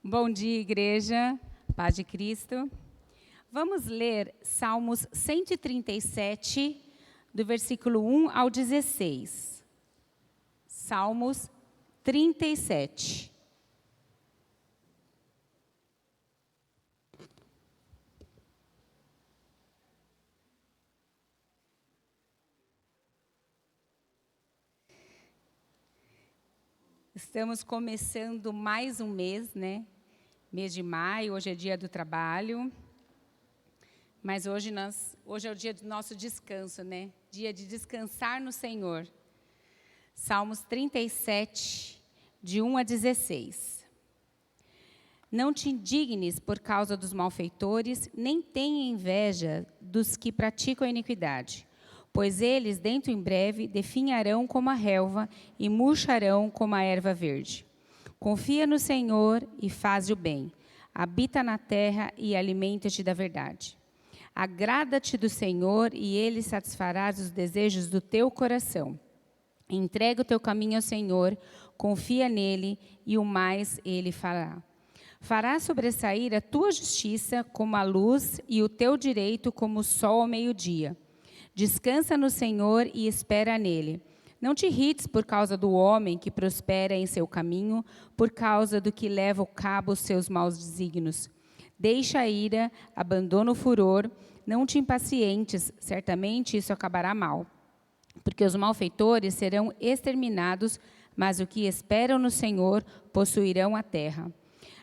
Bom dia, igreja, paz de Cristo. Vamos ler Salmos 137, do versículo 1 ao 16. Salmos 37. Estamos começando mais um mês, né? Mês de maio, hoje é dia do trabalho. Mas hoje é o dia do nosso descanso, né? Dia de descansar no Senhor. Salmos 37, de 1 a 16. Não te indignes por causa dos malfeitores, nem tenha inveja dos que praticam a iniquidade. Pois eles, dentro em breve, definharão como a relva e murcharão como a erva verde. Confia no Senhor e faz o bem. Habita na terra e alimenta-te da verdade. Agrada-te do Senhor e Ele satisfará os desejos do teu coração. Entrega o teu caminho ao Senhor, confia nele e o mais Ele fará. Fará sobressair a tua justiça como a luz e o teu direito como o sol ao meio-dia. Descansa no Senhor e espera nele. Não te irrites por causa do homem que prospera em seu caminho, por causa do que leva ao cabo os seus maus desígnios. Deixa a ira, abandona o furor, não te impacientes, certamente isso acabará mal. Porque os malfeitores serão exterminados, mas os que esperam no Senhor possuirão a terra.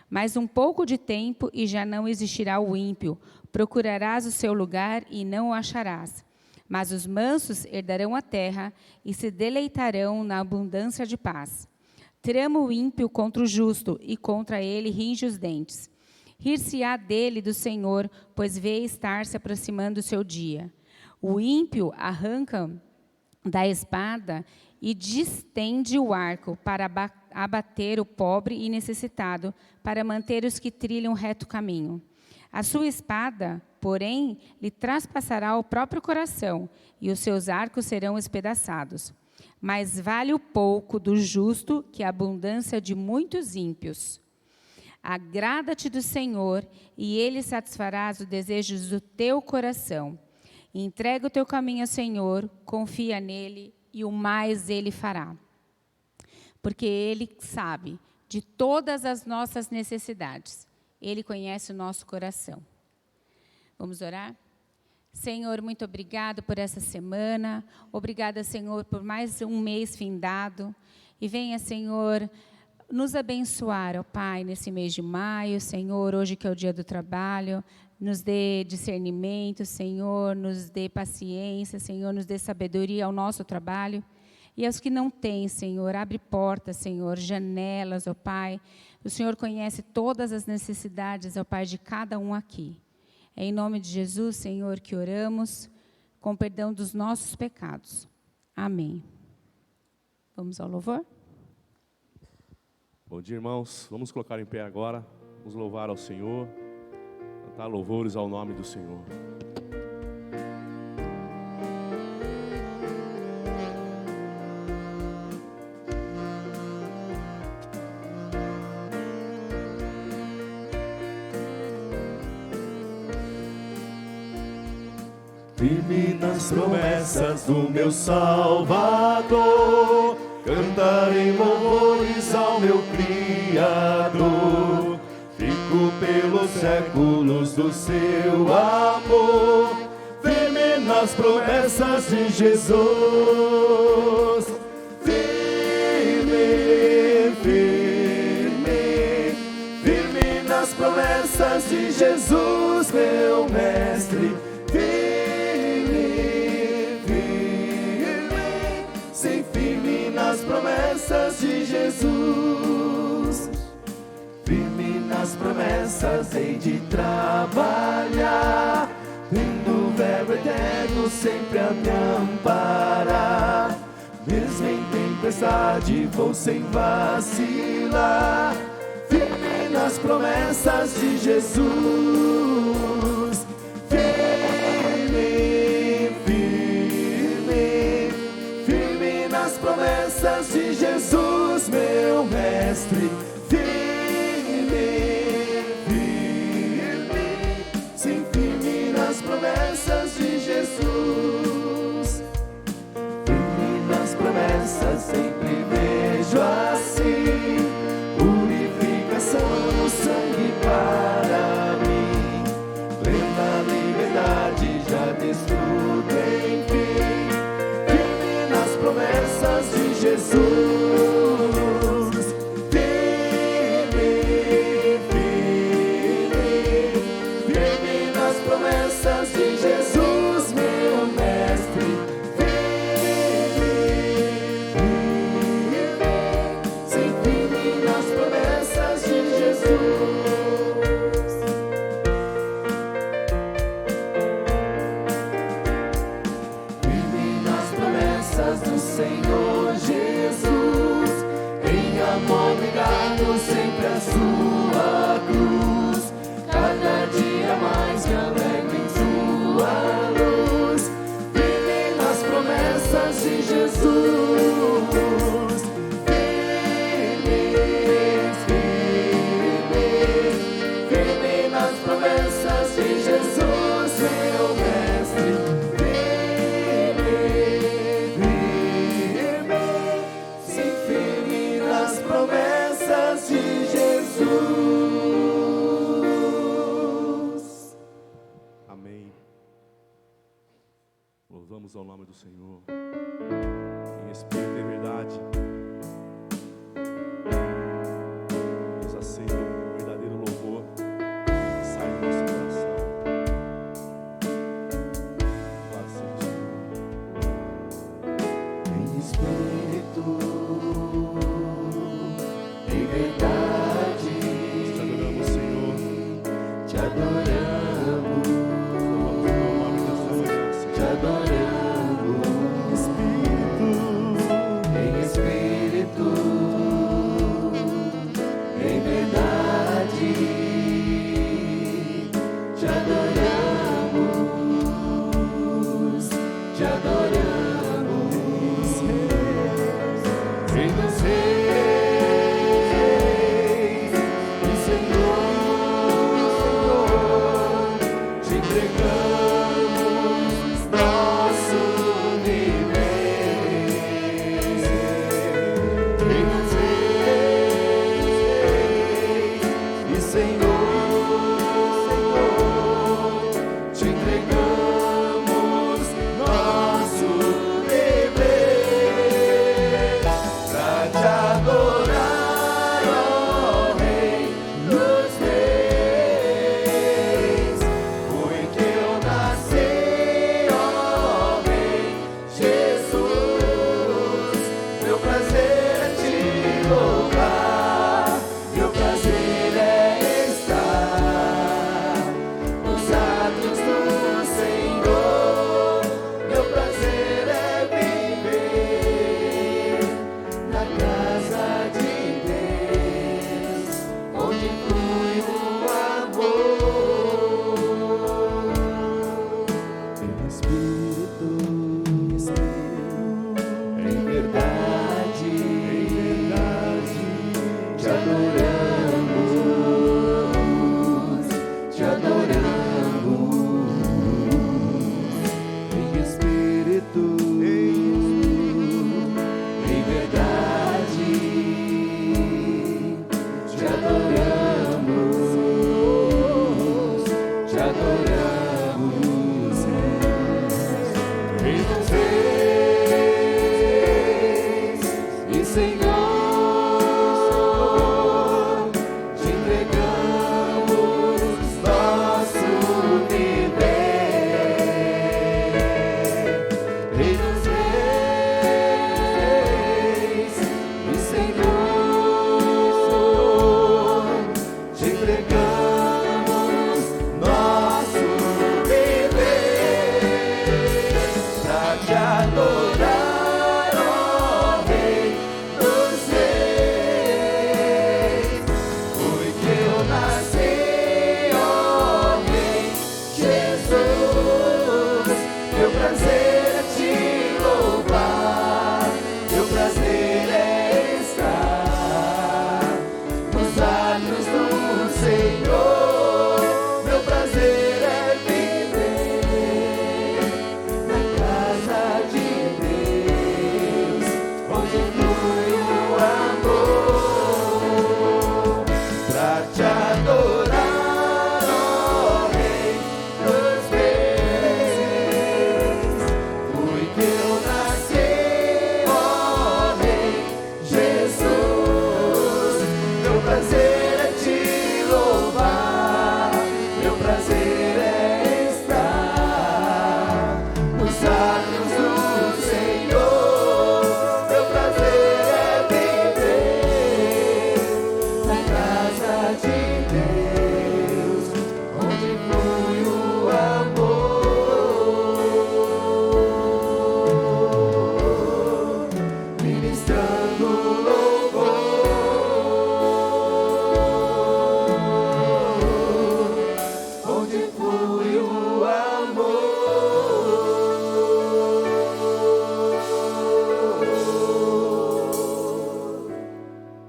Mais um pouco de tempo e já não existirá o ímpio. Procurarás o seu lugar e não o acharás. Mas os mansos herdarão a terra e se deleitarão na abundância de paz. Trama o ímpio contra o justo, e contra ele ringe os dentes. Rir-se-á dele do Senhor, pois vê estar se aproximando o seu dia. O ímpio arranca da espada e distende o arco para abater o pobre e necessitado, para manter os que trilham reto caminho. A sua espada, porém, lhe traspassará o próprio coração, e os seus arcos serão espedaçados. Mas vale o pouco do justo que a abundância de muitos ímpios. Agrada-te do Senhor, e Ele satisfará os desejos do teu coração. Entrega o teu caminho ao Senhor, confia nele, e o mais Ele fará. Porque Ele sabe de todas as nossas necessidades. Ele conhece o nosso coração. Vamos orar? Senhor, muito obrigado por essa semana. Obrigada, Senhor, por mais um mês findado. E venha, Senhor, nos abençoar, ó Pai, nesse mês de maio. Senhor, hoje que é o dia do trabalho, nos dê discernimento, Senhor, nos dê paciência, Senhor, nos dê sabedoria ao nosso trabalho. E aos que não têm, Senhor, abre portas, Senhor, janelas, ó Pai. O Senhor conhece todas as necessidades, ó Pai, de cada um aqui. É em nome de Jesus, Senhor, que oramos, com perdão dos nossos pecados. Amém. Vamos ao louvor? Bom dia, irmãos. Vamos colocar em pé agora. Vamos louvar ao Senhor. Cantar louvores ao nome do Senhor. Firme nas promessas do meu Salvador, cantarei louvores ao meu Criador. Fico pelos séculos do seu amor, firme nas promessas de Jesus. Firme, firme, firme nas promessas de Jesus, meu mestre. Nas promessas de Jesus, firme nas promessas hei de trabalhar, tendo o verbo eterno sempre a me amparar. Mesmo em tempestade vou sem vacilar, firme nas promessas de Jesus. Promessas de Jesus, meu mestre, firme, nas promessas de Jesus, meu mestre. Sem firme nas promessas de Jesus. Do Senhor Jesus, em amor ligado sempre à sua cruz, cada dia mais me alegro em sua luz, firme nas promessas de Jesus, firme nas promessas de Jesus, meu mestre. Promessas de Jesus. Amém. Louvamos ao nome do Senhor. Em espírito e verdade. Deus aceita o verdadeiro louvor que sai do nosso coração. Louvado seja o Senhor. Em espírito. Em verdade, te adoramos, Senhor. Te adoramos. Louvamos o teu nome nesta manhã, Senhor. Te adoramos. Em espírito, em verdade, te adoramos. Te adoramos. Em você. Entregamos nosso flui o amor.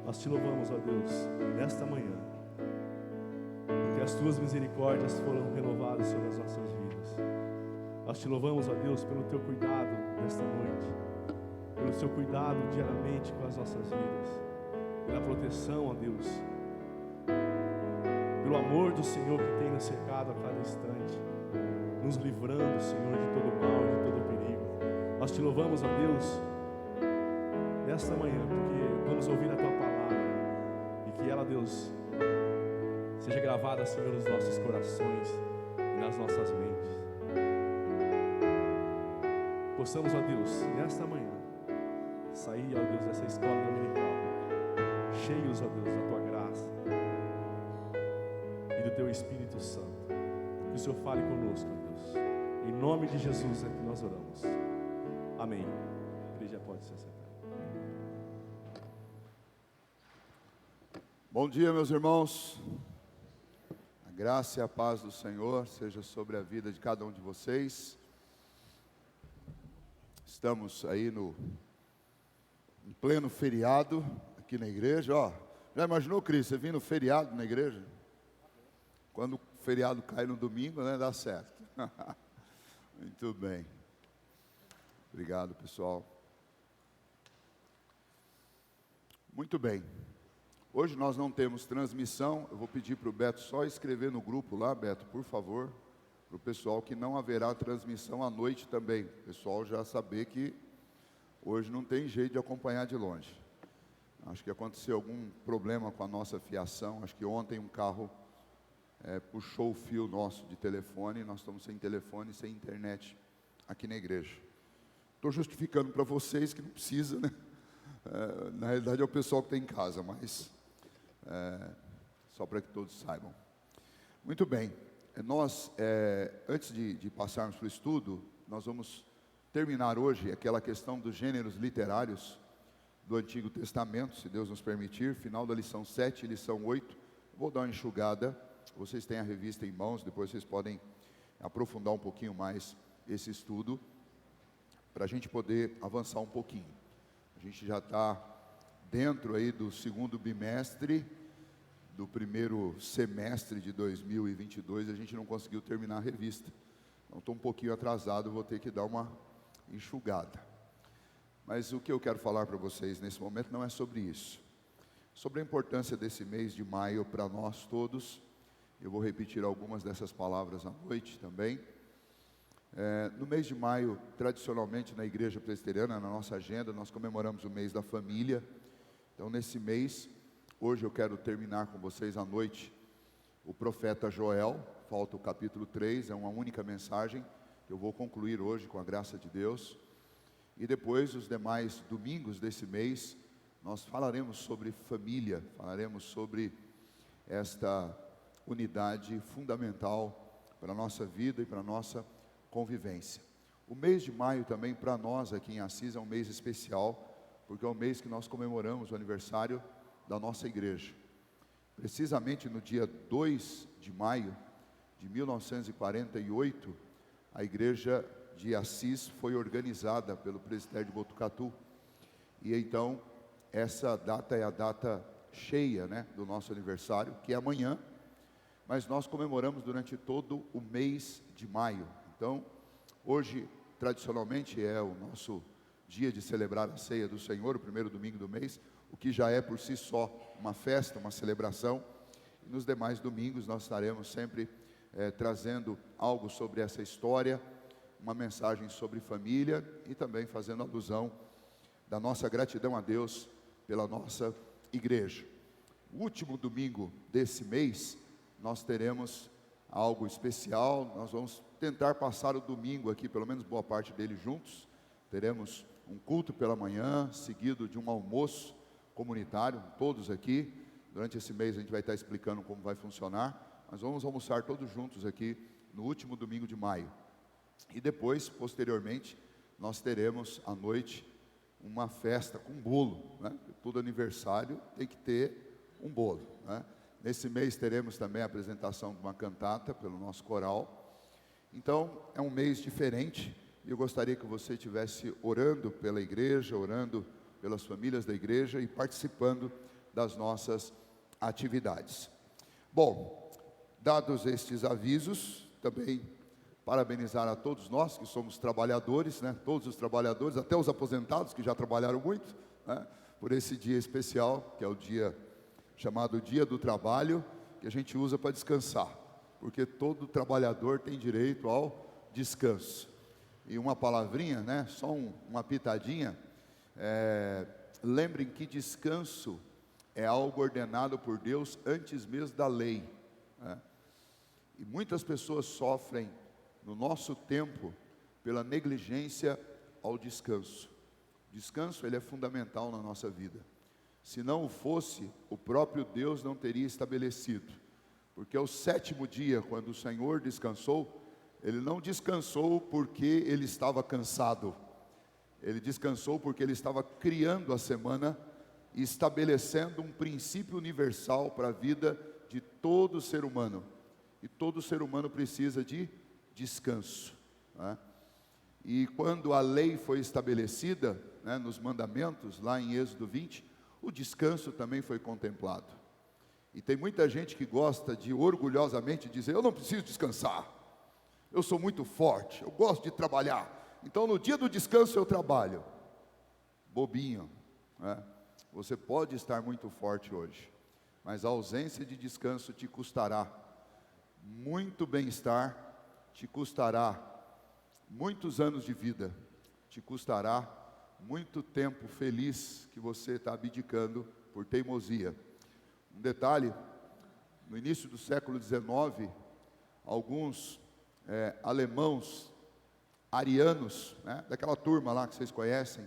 Nós te louvamos, ó Deus, nesta manhã, porque as tuas misericórdias foram renovadas sobre as nossas vidas. Nós te louvamos, ó Deus, pelo teu cuidado nesta noite, pelo seu cuidado diariamente com as nossas vidas, pela proteção, ó Deus, pelo amor do Senhor que tem nos cercado a cada instante, nos livrando, Senhor, de todo mal e de todo perigo. Nós te louvamos, ó Deus, nesta manhã, porque vamos ouvir a tua palavra e que ela, Deus, seja gravada, Senhor, nos nossos corações e nas nossas mentes. Possamos, ó Deus, nesta manhã, sair, ó Deus, dessa escola dominical, cheios, ó Deus, da tua graça e do teu Espírito Santo. Que o Senhor fale conosco, ó Deus. Em nome de Jesus é que nós oramos. Amém. A igreja pode se sentar. Bom dia, meus irmãos. A graça e a paz do Senhor seja sobre a vida de cada um de vocês. Estamos aí em pleno feriado aqui na igreja. Ó, já imaginou, Cris, você vir no feriado na igreja? Quando o feriado cai no domingo, né, dá certo. Muito bem. Obrigado, pessoal. Muito bem. Hoje nós não temos transmissão. Eu vou pedir para o Beto só escrever no grupo lá, Beto, por favor, para o pessoal, que não haverá transmissão à noite também. O pessoal já saber que hoje não tem jeito de acompanhar de longe. Acho que aconteceu algum problema com a nossa fiação. Acho que ontem um carro puxou o fio nosso de telefone. Nós estamos sem telefone, sem internet aqui na igreja. Estou justificando para vocês que não precisa, né? Na realidade é o pessoal que está em casa, mas só para que todos saibam. Muito bem. Nós, antes de passarmos para o estudo, nós vamos terminar hoje aquela questão dos gêneros literários do Antigo Testamento, se Deus nos permitir, final da lição 7 e lição 8. Vou dar uma enxugada, vocês têm a revista em mãos, depois vocês podem aprofundar um pouquinho mais esse estudo, para a gente poder avançar um pouquinho. A gente já está dentro aí do segundo bimestre, do primeiro semestre de 2022, a gente não conseguiu terminar a revista. Então estou um pouquinho atrasado, vou ter que dar uma enxugada. Mas o que eu quero falar para vocês nesse momento não é sobre isso. Sobre a importância desse mês de maio para nós todos. Eu vou repetir algumas dessas palavras à noite também. No mês de maio, tradicionalmente na igreja presbiteriana, na nossa agenda, nós comemoramos o mês da família. Então nesse mês, hoje eu quero terminar com vocês à noite o profeta Joel. Falta o capítulo 3, é uma única mensagem que eu vou concluir hoje com a graça de Deus. E depois, os demais domingos desse mês, nós falaremos sobre família, falaremos sobre esta unidade fundamental para a nossa vida e para a nossa convivência. O mês de maio também, para nós aqui em Assis, é um mês especial, porque é o mês que nós comemoramos o aniversário da nossa igreja. Precisamente no dia 2 de maio de 1948, a igreja de Assis foi organizada pelo presbitério de Botucatu. E então, essa data é a data cheia, né, do nosso aniversário, que é amanhã, mas nós comemoramos durante todo o mês de maio. Então, hoje, tradicionalmente, é o nosso dia de celebrar a ceia do Senhor, o primeiro domingo do mês, o que já é por si só uma festa, uma celebração. E nos demais domingos nós estaremos sempre trazendo algo sobre essa história, uma mensagem sobre família e também fazendo alusão da nossa gratidão a Deus pela nossa igreja. O último domingo desse mês, nós teremos algo especial. Nós vamos tentar passar o domingo aqui, pelo menos boa parte dele juntos. Teremos um culto pela manhã, seguido de um almoço comunitário, todos aqui. Durante esse mês a gente vai estar explicando como vai funcionar. Nós vamos almoçar todos juntos aqui no último domingo de maio. E depois, posteriormente, nós teremos à noite uma festa com bolo, né? Todo aniversário tem que ter um bolo, né? Nesse mês teremos também a apresentação de uma cantata pelo nosso coral. Então, é um mês diferente, e eu gostaria que você estivesse orando pela igreja, orando pelas famílias da igreja e participando das nossas atividades. Bom, dados estes avisos, também parabenizar a todos nós que somos trabalhadores, né? Todos os trabalhadores, até os aposentados que já trabalharam muito, né? Por esse dia especial, que é o dia chamado Dia do Trabalho, que a gente usa para descansar, porque todo trabalhador tem direito ao descanso. E uma palavrinha, né? Só uma pitadinha, lembrem que descanso é algo ordenado por Deus antes mesmo da lei, né? E muitas pessoas sofrem no nosso tempo pela negligência ao descanso. O descanso, ele é fundamental na nossa vida. Se não o fosse, o próprio Deus não teria estabelecido. Porque ao 7º dia, quando o Senhor descansou, Ele não descansou porque Ele estava cansado. Ele descansou porque Ele estava criando a semana e estabelecendo um princípio universal para a vida de todo ser humano. E todo ser humano precisa de descanso, né? E quando a lei foi estabelecida, né, nos mandamentos, lá em Êxodo 20, o descanso também foi contemplado. E tem muita gente que gosta de orgulhosamente dizer: eu não preciso descansar, eu sou muito forte, eu gosto de trabalhar, então no dia do descanso eu trabalho. Bobinho, né? Você pode estar muito forte hoje, mas a ausência de descanso te custará muito bem-estar, te custará muitos anos de vida, te custará muito tempo feliz que você está abdicando por teimosia. Um detalhe: no início do século XIX, alguns alemãos arianos, né, daquela turma lá que vocês conhecem,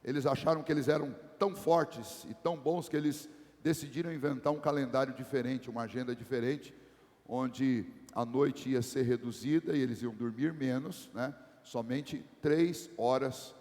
eles acharam que eles eram tão fortes e tão bons que eles decidiram inventar um calendário diferente, uma agenda diferente, onde a noite ia ser reduzida e eles iam dormir menos, né? Somente 3 horas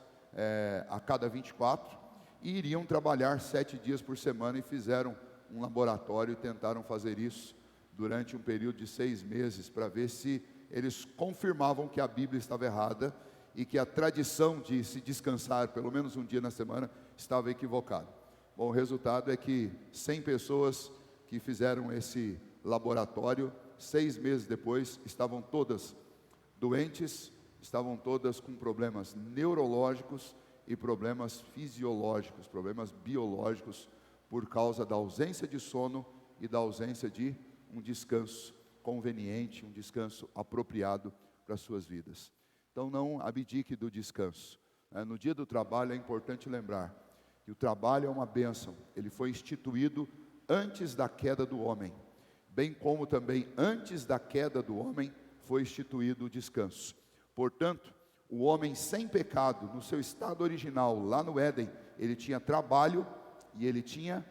a cada 24, e iriam trabalhar 7 dias por semana, e fizeram um laboratório e tentaram fazer isso durante um período de 6 meses, para ver se eles confirmavam que a Bíblia estava errada e que a tradição de se descansar pelo menos um dia na semana estava equivocada. Bom, o resultado é que 100 pessoas que fizeram esse laboratório, 6 meses depois, estavam todas doentes, estavam todas com problemas neurológicos e problemas fisiológicos, problemas biológicos, por causa da ausência de sono e da ausência de um descanso conveniente, um descanso apropriado para as suas vidas. Então não abdique do descanso. No dia do trabalho é importante lembrar que o trabalho é uma bênção, ele foi instituído antes da queda do homem, bem como também antes da queda do homem foi instituído o descanso. Portanto, o homem sem pecado, no seu estado original, lá no Éden, ele tinha trabalho e ele tinha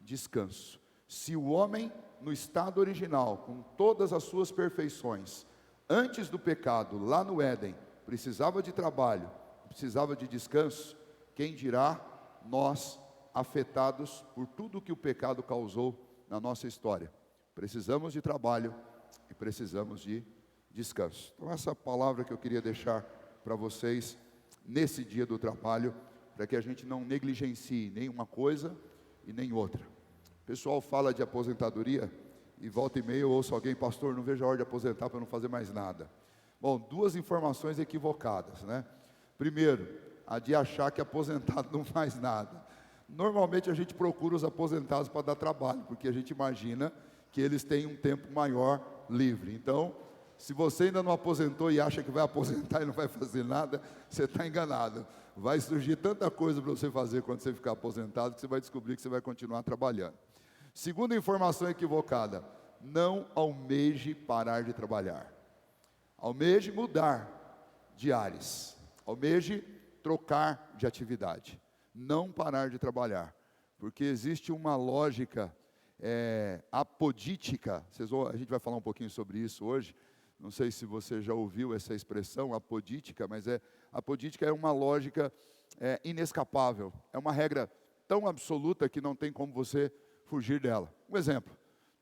descanso. Se o homem, no estado original, com todas as suas perfeições, antes do pecado, lá no Éden, precisava de trabalho, precisava de descanso, quem dirá nós, afetados por tudo que o pecado causou na nossa história? Precisamos de trabalho e precisamos de descanso. Então essa palavra que eu queria deixar para vocês nesse dia do trabalho, para que a gente não negligencie nem uma coisa e nem outra. O pessoal fala de aposentadoria e volta e meia eu ouço alguém: pastor, não vejo a hora de aposentar para não fazer mais nada. Bom, 2 informações equivocadas, né? Primeiro, a de achar que aposentado não faz nada. Normalmente a gente procura os aposentados para dar trabalho, porque a gente imagina que eles têm um tempo maior livre. Então, se você ainda não aposentou e acha que vai aposentar e não vai fazer nada, você está enganado. Vai surgir tanta coisa para você fazer quando você ficar aposentado, que você vai descobrir que você vai continuar trabalhando. Segunda informação equivocada: não almeje parar de trabalhar. Almeje mudar de ares. Almeje trocar de atividade. Não parar de trabalhar. Porque existe uma lógica apodítica. A gente vai falar um pouquinho sobre isso hoje. Não sei se você já ouviu essa expressão, apodítica, mas apodítica é uma lógica inescapável. É uma regra tão absoluta que não tem como você fugir dela. Um exemplo: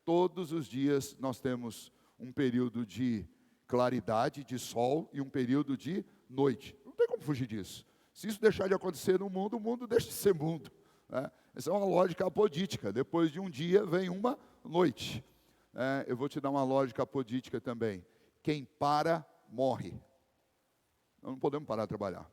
Todos os dias nós temos um período de claridade, de sol, e um período de noite. Não tem como fugir disso. Se isso deixar de acontecer no mundo, o mundo deixa de ser mundo, né? Essa é uma lógica apodítica. Depois de um dia vem uma noite. Eu vou te dar uma lógica apodítica também. Quem para, morre. Nós não podemos parar de trabalhar.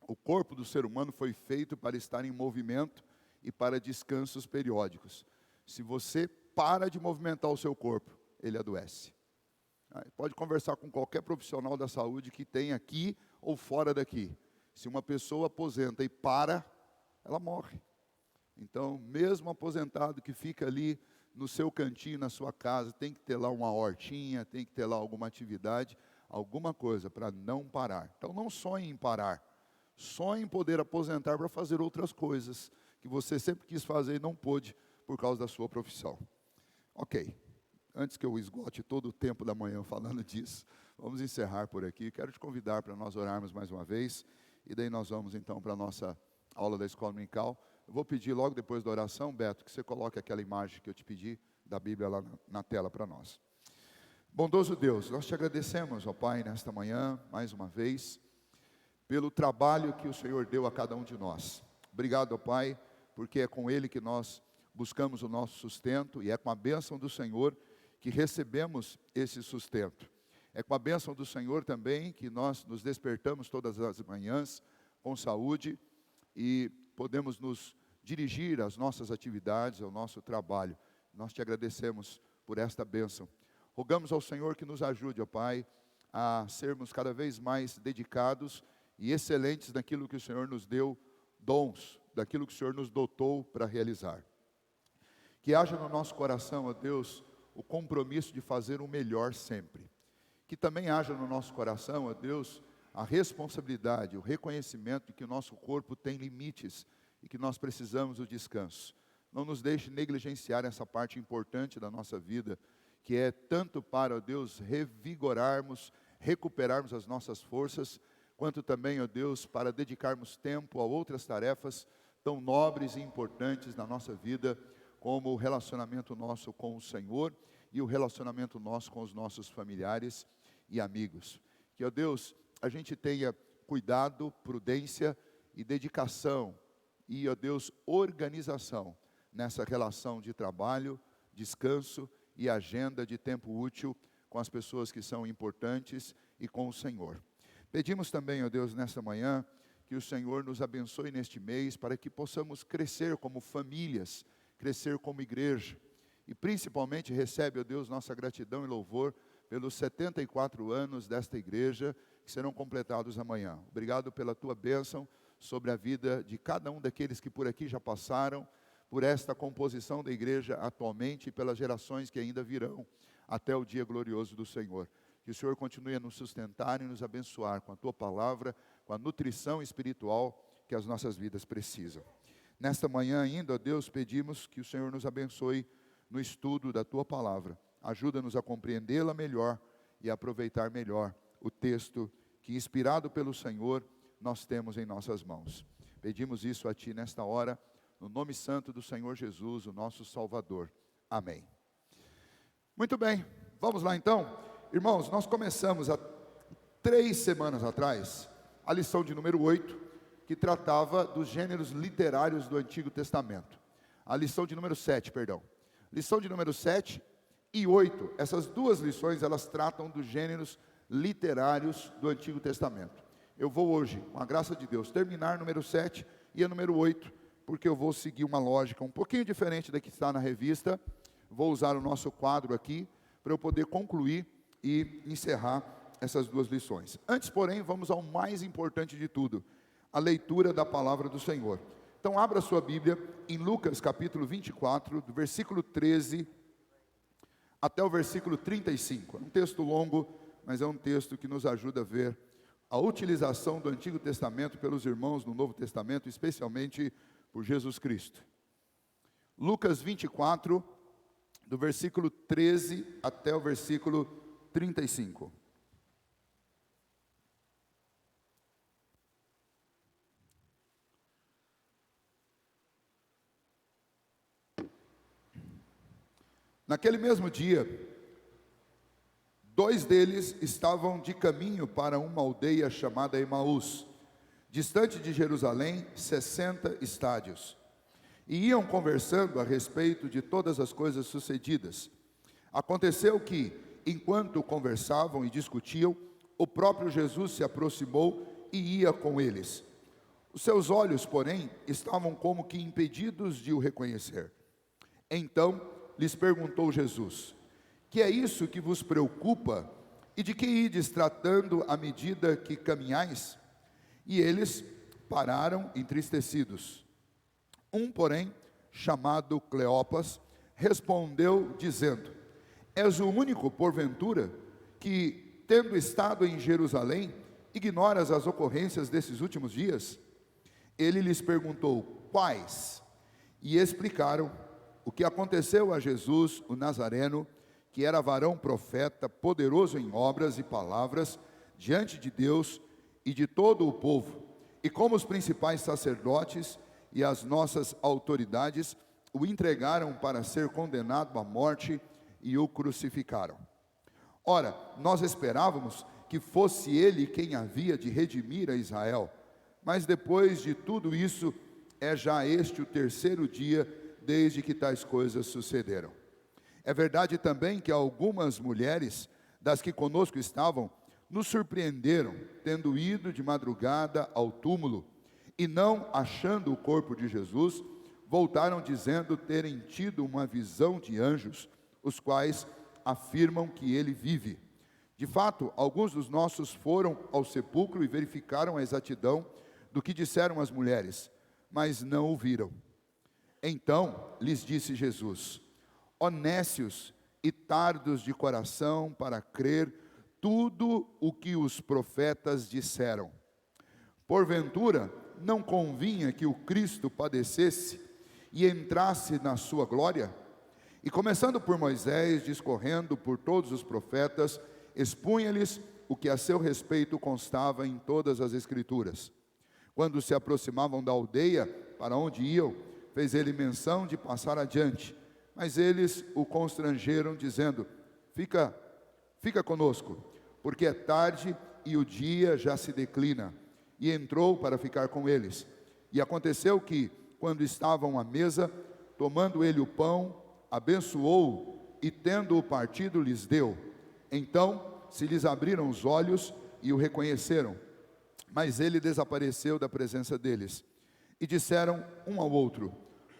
O corpo do ser humano foi feito para estar em movimento e para descansos periódicos. Se você para de movimentar o seu corpo, ele adoece. Pode conversar com qualquer profissional da saúde que tem aqui ou fora daqui. Se uma pessoa aposenta e para, ela morre. Então, mesmo aposentado que fica ali no seu cantinho, na sua casa, tem que ter lá uma hortinha, tem que ter lá alguma atividade, alguma coisa para não parar. Então, não sonhe em parar. Sonhe em poder aposentar para fazer outras coisas que você sempre quis fazer e não pôde por causa da sua profissão. Ok. Antes que eu esgote todo o tempo da manhã falando disso, vamos encerrar por aqui. Quero te convidar para nós orarmos mais uma vez. E daí nós vamos então para a nossa aula da escola dominical. Eu vou pedir logo depois da oração, Beto, que você coloque aquela imagem que eu te pedi da Bíblia lá na tela para nós. Bondoso Deus, nós te agradecemos, ó Pai, nesta manhã, mais uma vez, pelo trabalho que o Senhor deu a cada um de nós. Obrigado, ó Pai, porque é com Ele que nós buscamos o nosso sustento e é com a bênção do Senhor que recebemos esse sustento. É com a bênção do Senhor também que nós nos despertamos todas as manhãs com saúde e podemos nos dirigir às nossas atividades, ao nosso trabalho. Nós te agradecemos por esta bênção. Rogamos ao Senhor que nos ajude, ó Pai, a sermos cada vez mais dedicados e excelentes naquilo que o Senhor nos deu, dons, daquilo que o Senhor nos dotou para realizar. Que haja no nosso coração, ó Deus, o compromisso de fazer o melhor sempre. Que também haja no nosso coração, ó Deus, a responsabilidade, o reconhecimento de que o nosso corpo tem limites e que nós precisamos do descanso. Não nos deixe negligenciar essa parte importante da nossa vida, que é tanto para, ó Deus, revigorarmos, recuperarmos as nossas forças, quanto também, ó Deus, para dedicarmos tempo a outras tarefas tão nobres e importantes na nossa vida, como o relacionamento nosso com o Senhor e o relacionamento nosso com os nossos familiares e amigos. Que, ó Deus, a gente tenha cuidado, prudência e dedicação e, ó Deus, organização nessa relação de trabalho, descanso e agenda de tempo útil com as pessoas que são importantes e com o Senhor. Pedimos também, ó Deus, nesta manhã, que o Senhor nos abençoe neste mês para que possamos crescer como famílias, crescer como igreja. E principalmente recebe, ó Deus, nossa gratidão e louvor pelos 74 anos desta igreja que serão completados amanhã. Obrigado pela tua bênção sobre a vida de cada um daqueles que por aqui já passaram, por esta composição da igreja atualmente e pelas gerações que ainda virão até o dia glorioso do Senhor. Que o Senhor continue a nos sustentar e nos abençoar com a tua palavra, com a nutrição espiritual que as nossas vidas precisam. Nesta manhã ainda, ó Deus, pedimos que o Senhor nos abençoe no estudo da tua palavra. Ajuda-nos a compreendê-la melhor e a aproveitar melhor o texto que, inspirado pelo Senhor, nós temos em nossas mãos. Pedimos isso a ti nesta hora, no nome santo do Senhor Jesus, o nosso Salvador. Amém. Muito bem, vamos lá então. Irmãos, nós começamos há 3 semanas atrás a lição de número 8, que tratava dos gêneros literários do Antigo Testamento. A lição de número 7, perdão. Lição de número 7 e 8, essas duas lições, elas tratam dos gêneros literários do Antigo Testamento. Eu vou hoje, com a graça de Deus, terminar número 7 e a número 8, porque eu vou seguir uma lógica um pouquinho diferente da que está na revista. Vou usar o nosso quadro aqui, para eu poder concluir e encerrar essas duas lições. Antes, porém, vamos ao mais importante de tudo, a leitura da palavra do Senhor. Então, abra sua Bíblia em Lucas capítulo 24, do versículo 13 até o versículo 35. É um texto longo, mas é um texto que nos ajuda a ver a utilização do Antigo Testamento pelos irmãos no Novo Testamento, especialmente por Jesus Cristo. Lucas 24, do versículo 13 até o versículo 35. Naquele mesmo dia, 2 deles estavam de caminho para uma aldeia chamada Emaús, distante de Jerusalém, 60 estádios. E iam conversando a respeito de todas as coisas sucedidas. Aconteceu que, enquanto conversavam e discutiam, o próprio Jesus se aproximou e ia com eles. Os seus olhos, porém, estavam como que impedidos de o reconhecer. Então lhes perguntou Jesus: que é isso que vos preocupa? E de que ides tratando à medida que caminhais? E eles pararam entristecidos. Um, porém, chamado Cleopas, respondeu dizendo: és o único, porventura, que, tendo estado em Jerusalém, ignoras as ocorrências desses últimos dias? Ele lhes perguntou: quais? E explicaram o que aconteceu a Jesus, o Nazareno, que era varão profeta, poderoso em obras e palavras, diante de Deus e de todo o povo, e como os principais sacerdotes e as nossas autoridades o entregaram para ser condenado à morte e o crucificaram. Ora, nós esperávamos que fosse ele quem havia de redimir a Israel, mas depois de tudo isso, é já este o 3º dia desde que tais coisas sucederam. É verdade também que algumas mulheres, das que conosco estavam, nos surpreenderam, tendo ido de madrugada ao túmulo, e não achando o corpo de Jesus, voltaram dizendo terem tido uma visão de anjos, os quais afirmam que ele vive. De fato, alguns dos nossos foram ao sepulcro e verificaram a exatidão do que disseram as mulheres, mas não o viram. Então lhes disse Jesus: ó nécios e tardos de coração para crer tudo o que os profetas disseram. Porventura, não convinha que o Cristo padecesse e entrasse na sua glória? E começando por Moisés, discorrendo por todos os profetas, expunha-lhes o que a seu respeito constava em todas as Escrituras. Quando se aproximavam da aldeia para onde iam, fez ele menção de passar adiante, mas eles o constrangeram, dizendo: fica conosco, porque é tarde e o dia já se declina. E entrou para ficar com eles. E aconteceu que, quando estavam à mesa, tomando ele o pão, abençoou e, tendo-o partido, lhes deu. Então se lhes abriram os olhos e o reconheceram, mas ele desapareceu da presença deles. E disseram um ao outro: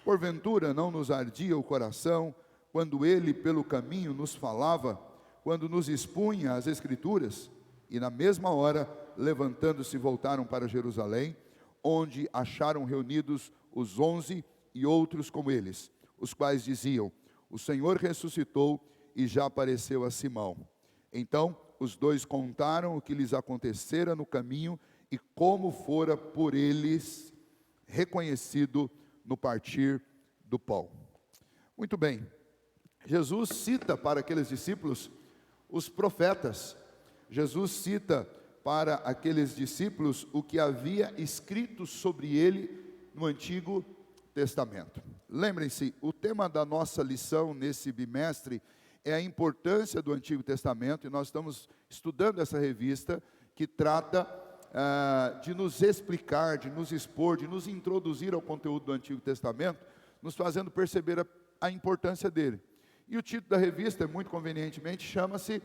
porventura não nos ardia o coração, quando ele pelo caminho nos falava, quando nos expunha as Escrituras? E na mesma hora, levantando-se, voltaram para Jerusalém, onde acharam reunidos os 11 e outros com eles, os quais diziam: o Senhor ressuscitou e já apareceu a Simão. Então os 2 contaram o que lhes acontecera no caminho e como fora por eles reconhecido no partir do pão. Muito bem, Jesus cita para aqueles discípulos os profetas. Jesus cita para aqueles discípulos o que havia escrito sobre ele no Antigo Testamento. Lembrem-se, o tema da nossa lição nesse bimestre é a importância do Antigo Testamento, e nós estamos estudando essa revista que trata de nos explicar, de nos expor, de nos introduzir ao conteúdo do Antigo Testamento, nos fazendo perceber a importância dele. E o título da revista, muito convenientemente, chama-se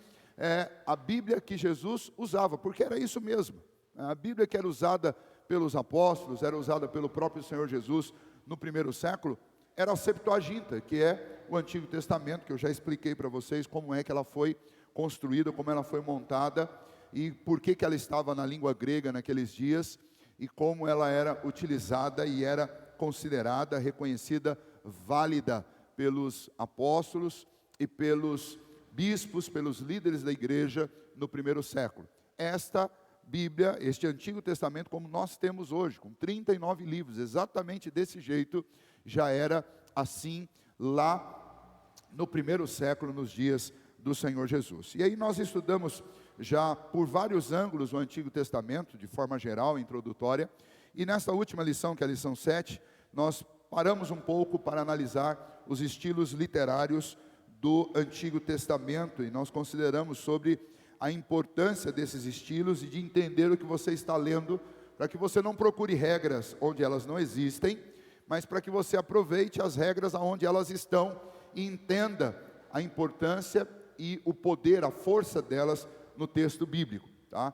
a Bíblia que Jesus usava, porque era isso mesmo. A Bíblia que era usada pelos apóstolos, era usada pelo próprio Senhor Jesus no primeiro século, era a Septuaginta, que é o Antigo Testamento, que eu já expliquei para vocês como é que ela foi construída, como ela foi montada, e por que ela estava na língua grega naqueles dias, e como ela era utilizada e era considerada, reconhecida, válida pelos apóstolos e pelos bispos, pelos líderes da igreja no primeiro século. Esta Bíblia, este Antigo Testamento, como nós temos hoje, com 39 livros, exatamente desse jeito, já era assim lá no primeiro século, nos dias do Senhor Jesus. E aí nós estudamos já por vários ângulos o Antigo Testamento, de forma geral, introdutória, e nesta última lição, que é a lição 7, nós paramos um pouco para analisar os estilos literários do Antigo Testamento, e nós consideramos sobre a importância desses estilos e de entender o que você está lendo, para que você não procure regras onde elas não existem, mas para que você aproveite as regras aonde elas estão e entenda a importância e o poder, a força delas no texto bíblico, tá?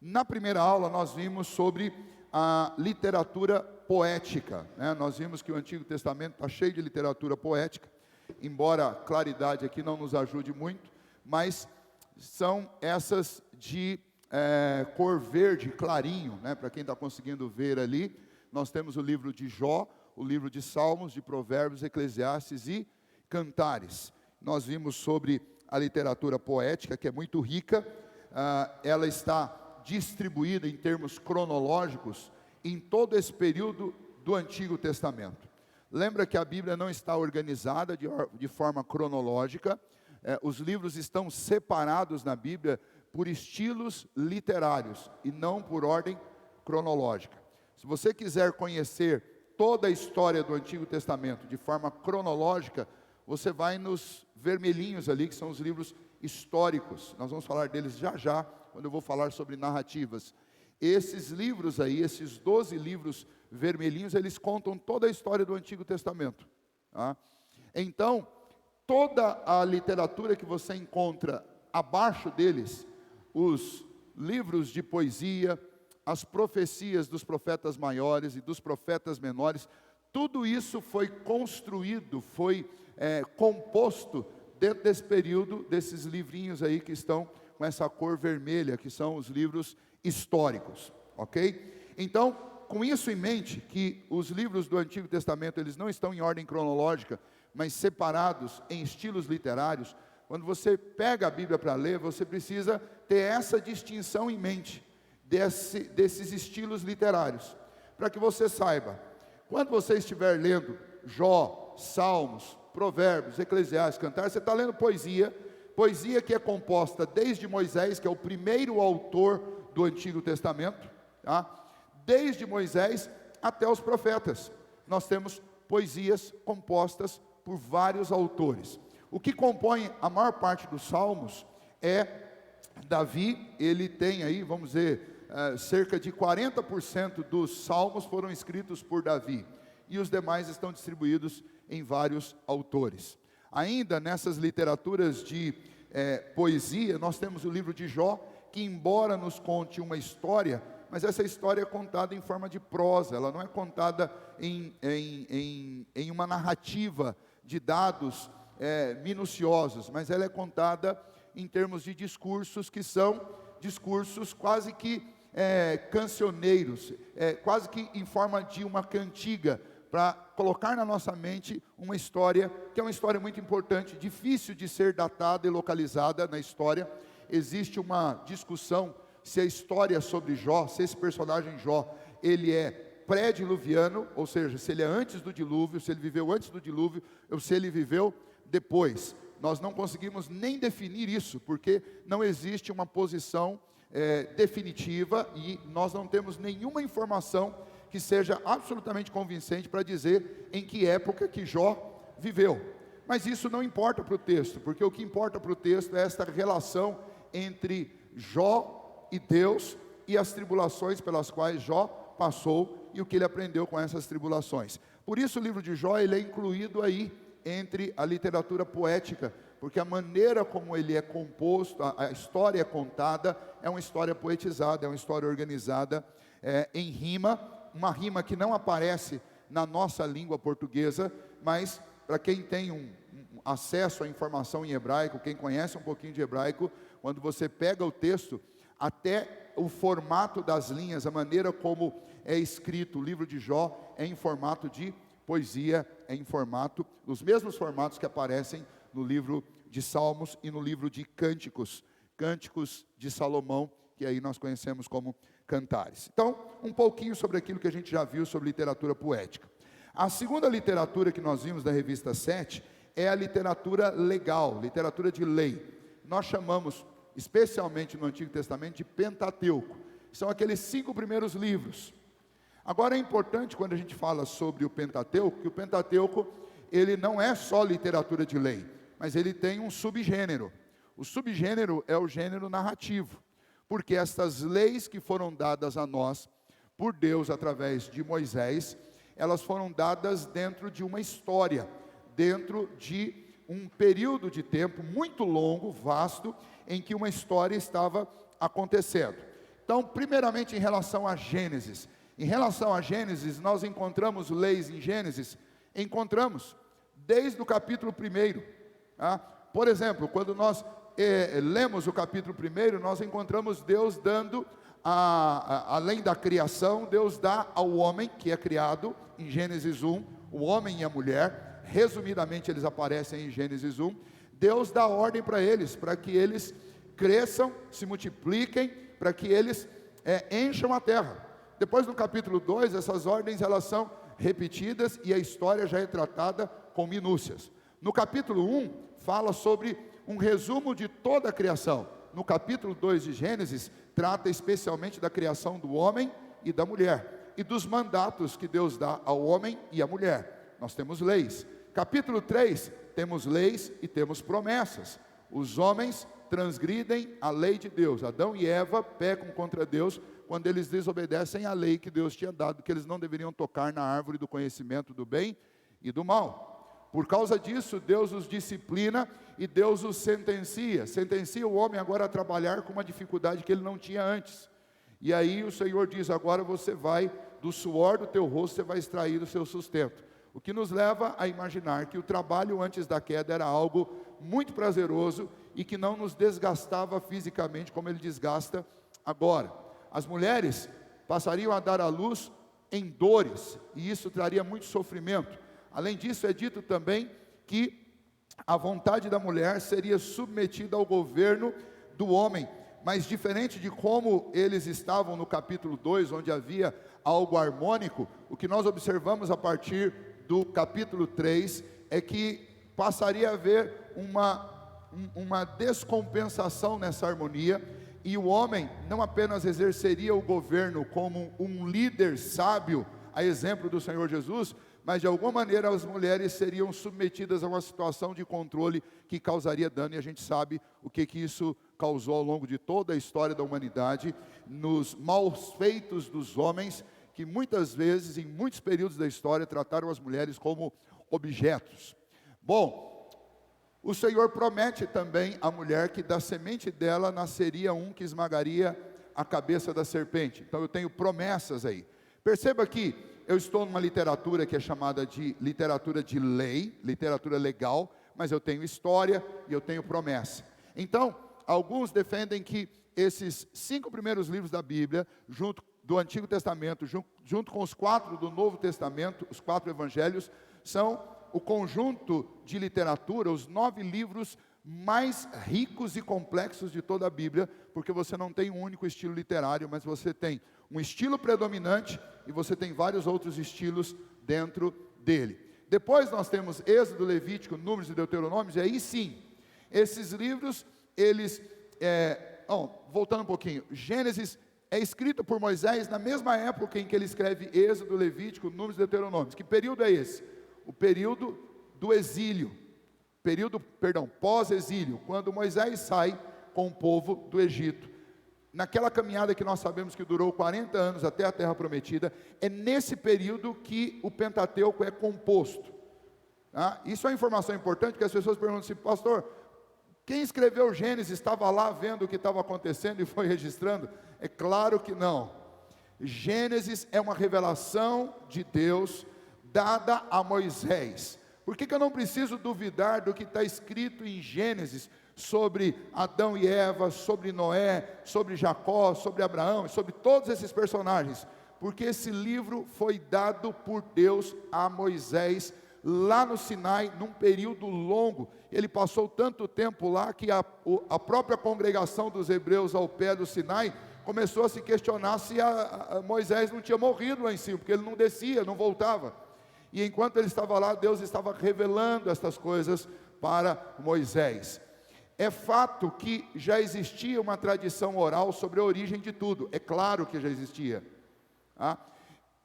Na primeira aula nós vimos sobre a literatura poética, né? Nós vimos que o Antigo Testamento está cheio de literatura poética, embora a claridade aqui não nos ajude muito, mas são essas de cor verde clarinho, né? Para quem está conseguindo ver ali, nós temos o livro de Jó, o livro de Salmos, de Provérbios, Eclesiastes e Cantares. Nós vimos sobre a literatura poética, que é muito rica, ela está distribuída em termos cronológicos em todo esse período do Antigo Testamento. Lembra que a Bíblia não está organizada de forma cronológica, os livros estão separados na Bíblia por estilos literários e não por ordem cronológica. Se você quiser conhecer toda a história do Antigo Testamento de forma cronológica, você vai nos vermelhinhos ali, que são os livros históricos. Nós vamos falar deles já já, quando eu vou falar sobre narrativas. Esses livros aí, esses 12 livros vermelhinhos, eles contam toda a história do Antigo Testamento, tá? Então, toda a literatura que você encontra abaixo deles, os livros de poesia, as profecias dos profetas maiores e dos profetas menores, tudo isso foi construído, foi composto dentro desse período, desses livrinhos aí que estão com essa cor vermelha, que são os livros históricos, ok? Então, com isso em mente, que os livros do Antigo Testamento, eles não estão em ordem cronológica, mas separados em estilos literários, quando você pega a Bíblia para ler, você precisa ter essa distinção em mente, desses estilos literários, para que você saiba, quando você estiver lendo Jó, Salmos, Provérbios, Eclesiastes, Cantares, você está lendo poesia que é composta desde Moisés, que é o primeiro autor do Antigo Testamento, tá? Desde Moisés até os profetas, nós temos poesias compostas por vários autores. O que compõe a maior parte dos salmos é Davi. Ele tem aí, vamos dizer, cerca de 40% dos salmos foram escritos por Davi, e os demais estão distribuídos em vários autores. Ainda nessas literaturas de poesia, nós temos o livro de Jó, que embora nos conte uma história, mas essa história é contada em forma de prosa, ela não é contada em uma narrativa de dados minuciosos, mas ela é contada em termos de discursos que são discursos quase que cancioneiros, quase que em forma de uma cantiga, para colocar na nossa mente uma história, que é uma história muito importante, difícil de ser datada e localizada na história. Existe uma discussão se a história sobre Jó, se esse personagem Jó, ele é pré-diluviano, ou seja, se ele é antes do dilúvio, se ele viveu antes do dilúvio, ou se ele viveu depois. Nós não conseguimos nem definir isso, porque não existe uma posição definitiva, e nós não temos nenhuma informação que seja absolutamente convincente para dizer em que época que Jó viveu. Mas isso não importa para o texto, porque o que importa para o texto é esta relação entre Jó e Deus, e as tribulações pelas quais Jó passou, e o que ele aprendeu com essas tribulações. Por isso o livro de Jó, ele é incluído aí entre a literatura poética, porque a maneira como ele é composto, a história é contada, é uma história poetizada, é uma história organizada em rima, uma rima que não aparece na nossa língua portuguesa, mas para quem tem um acesso à informação em hebraico, quem conhece um pouquinho de hebraico, quando você pega o texto, até o formato das linhas, a maneira como é escrito o livro de Jó, é em formato de poesia, é em formato, os mesmos formatos que aparecem no livro de Salmos e no livro de Cânticos, Cânticos de Salomão, que aí nós conhecemos como Cantares. Então, um pouquinho sobre aquilo que a gente já viu sobre literatura poética. A segunda literatura que nós vimos da revista 7 é a literatura legal, literatura de lei. Nós chamamos, especialmente no Antigo Testamento, de Pentateuco. São aqueles 5 primeiros livros. Agora é importante, quando a gente fala sobre o Pentateuco, que o Pentateuco, ele não é só literatura de lei. mas ele tem um subgênero. O subgênero é o gênero narrativo, porque estas leis que foram dadas a nós por Deus através de Moisés, elas foram dadas dentro de uma história, dentro de um período de tempo muito longo, vasto, em que uma história estava acontecendo. Então, primeiramente em relação a Gênesis. Em relação a Gênesis, nós encontramos leis em Gênesis? Encontramos, desde o capítulo 1. Tá? Por exemplo, quando nós lemos o capítulo 1, nós encontramos Deus dando, além da criação, Deus dá ao homem que é criado, em Gênesis 1, o homem e a mulher, resumidamente eles aparecem em Gênesis 1, Deus dá ordem para eles, para que eles cresçam, se multipliquem, para que eles encham a terra. Depois no capítulo 2, essas ordens elas são repetidas e a história já é tratada com minúcias. No capítulo 1, fala sobre um resumo de toda a criação. No capítulo 2 de Gênesis, trata especialmente da criação do homem e da mulher, e dos mandatos que Deus dá ao homem e à mulher. Nós temos leis. Capítulo 3, temos leis e temos promessas. Os homens transgridem a lei de Deus. Adão e Eva pecam contra Deus quando eles desobedecem à lei que Deus tinha dado, que eles não deveriam tocar na árvore do conhecimento do bem e do mal. Por causa disso, Deus os disciplina e Deus os sentencia. Sentencia o homem agora a trabalhar com uma dificuldade que ele não tinha antes. E aí o Senhor diz, agora você vai, do suor do teu rosto, você vai extrair o seu sustento. O que nos leva a imaginar que o trabalho antes da queda era algo muito prazeroso e que não nos desgastava fisicamente como ele desgasta agora. As mulheres passariam a dar à luz em dores, e isso traria muito sofrimento. Além disso, é dito também que a vontade da mulher seria submetida ao governo do homem, mas diferente de como eles estavam no capítulo 2, onde havia algo harmônico, o que nós observamos a partir do capítulo 3 é que passaria a haver uma descompensação nessa harmonia, e o homem não apenas exerceria o governo como um líder sábio, a exemplo do Senhor Jesus, mas de alguma maneira as mulheres seriam submetidas a uma situação de controle que causaria dano, e a gente sabe o que isso causou ao longo de toda a história da humanidade, nos maus feitos dos homens, que muitas vezes, em muitos períodos da história, trataram as mulheres como objetos. Bom, o Senhor promete também à mulher que da semente dela nasceria um que esmagaria a cabeça da serpente. Então eu tenho promessas aí. Perceba que eu estou numa literatura que é chamada de literatura de lei, literatura legal, mas eu tenho história e eu tenho promessa. Então, alguns defendem que esses 5 primeiros livros da Bíblia, junto do Antigo Testamento, junto com os 4 do Novo Testamento, os 4 evangelhos, são o conjunto de literatura, os 9 livros mais ricos e complexos de toda a Bíblia, porque você não tem um único estilo literário, mas você tem um estilo predominante e você tem vários outros estilos dentro dele. Depois nós temos Êxodo, Levítico, Números e Deuteronômios, e aí sim, esses livros, eles, voltando um pouquinho, Gênesis é escrito por Moisés na mesma época em que ele escreve Êxodo, Levítico, Números e Deuteronômios. Que período é esse? O período do exílio, pós-exílio, quando Moisés sai com o povo do Egito. Naquela caminhada que nós sabemos que durou 40 anos até a Terra Prometida, é nesse período que o Pentateuco é composto. Tá? Isso é uma informação importante, porque as pessoas perguntam assim, pastor, quem escreveu Gênesis estava lá vendo o que estava acontecendo e foi registrando? É claro que não. Gênesis é uma revelação de Deus dada a Moisés. Por que eu não preciso duvidar do que está escrito em Gênesis sobre Adão e Eva, sobre Noé, sobre Jacó, sobre Abraão, sobre todos esses personagens? Porque esse livro foi dado por Deus a Moisés lá no Sinai, num período longo. Ele passou tanto tempo lá que a própria congregação dos hebreus ao pé do Sinai começou a se questionar se Moisés não tinha morrido lá em cima, porque ele não descia, não voltava. E enquanto ele estava lá, Deus estava revelando estas coisas para Moisés. É fato que já existia uma tradição oral sobre a origem de tudo. É claro que já existia. Tá?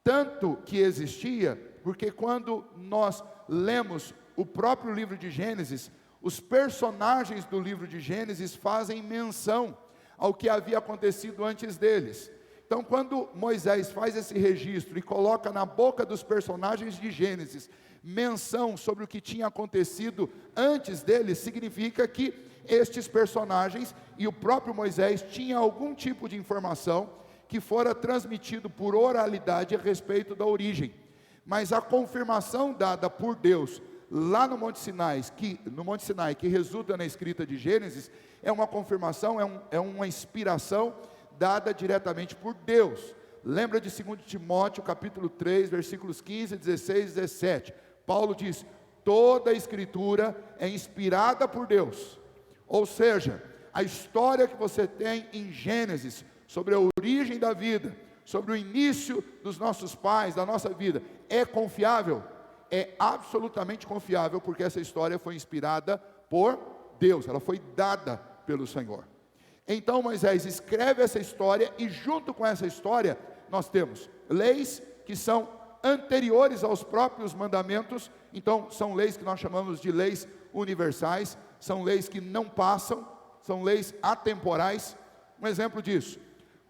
Tanto que existia, porque quando nós lemos o próprio livro de Gênesis, os personagens do livro de Gênesis fazem menção ao que havia acontecido antes deles. Então, quando Moisés faz esse registro e coloca na boca dos personagens de Gênesis menção sobre o que tinha acontecido antes deles, significa que estes personagens e o próprio Moisés tinham algum tipo de informação que fora transmitido por oralidade a respeito da origem. Mas a confirmação dada por Deus lá no Monte Sinai, que resulta na escrita de Gênesis, é uma confirmação, é uma inspiração dada diretamente por Deus. Lembra de 2 Timóteo capítulo 3, versículos 15, 16 e 17. Paulo diz: toda a escritura é inspirada por Deus. Ou seja, a história que você tem em Gênesis, sobre a origem da vida, sobre o início dos nossos pais, da nossa vida, é confiável? É absolutamente confiável, porque essa história foi inspirada por Deus, ela foi dada pelo Senhor. Então Moisés escreve essa história, e junto com essa história, nós temos leis que são anteriores aos próprios mandamentos. Então são leis que nós chamamos de leis universais, são leis que não passam, são leis atemporais. Um exemplo disso,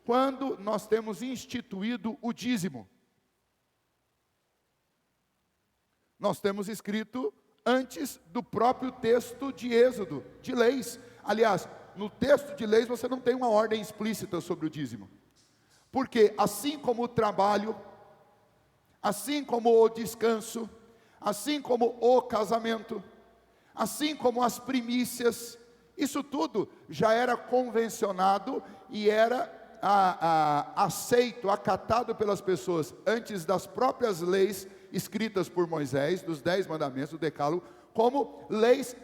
quando nós temos instituído o dízimo, nós temos escrito antes do próprio texto de Êxodo, de leis. Aliás, no texto de leis você não tem uma ordem explícita sobre o dízimo, porque assim como o trabalho, assim como o descanso, assim como o casamento, assim como as primícias, isso tudo já era convencionado e era aceito, acatado pelas pessoas antes das próprias leis escritas por Moisés, dos 10 mandamentos, do decálogo, como leis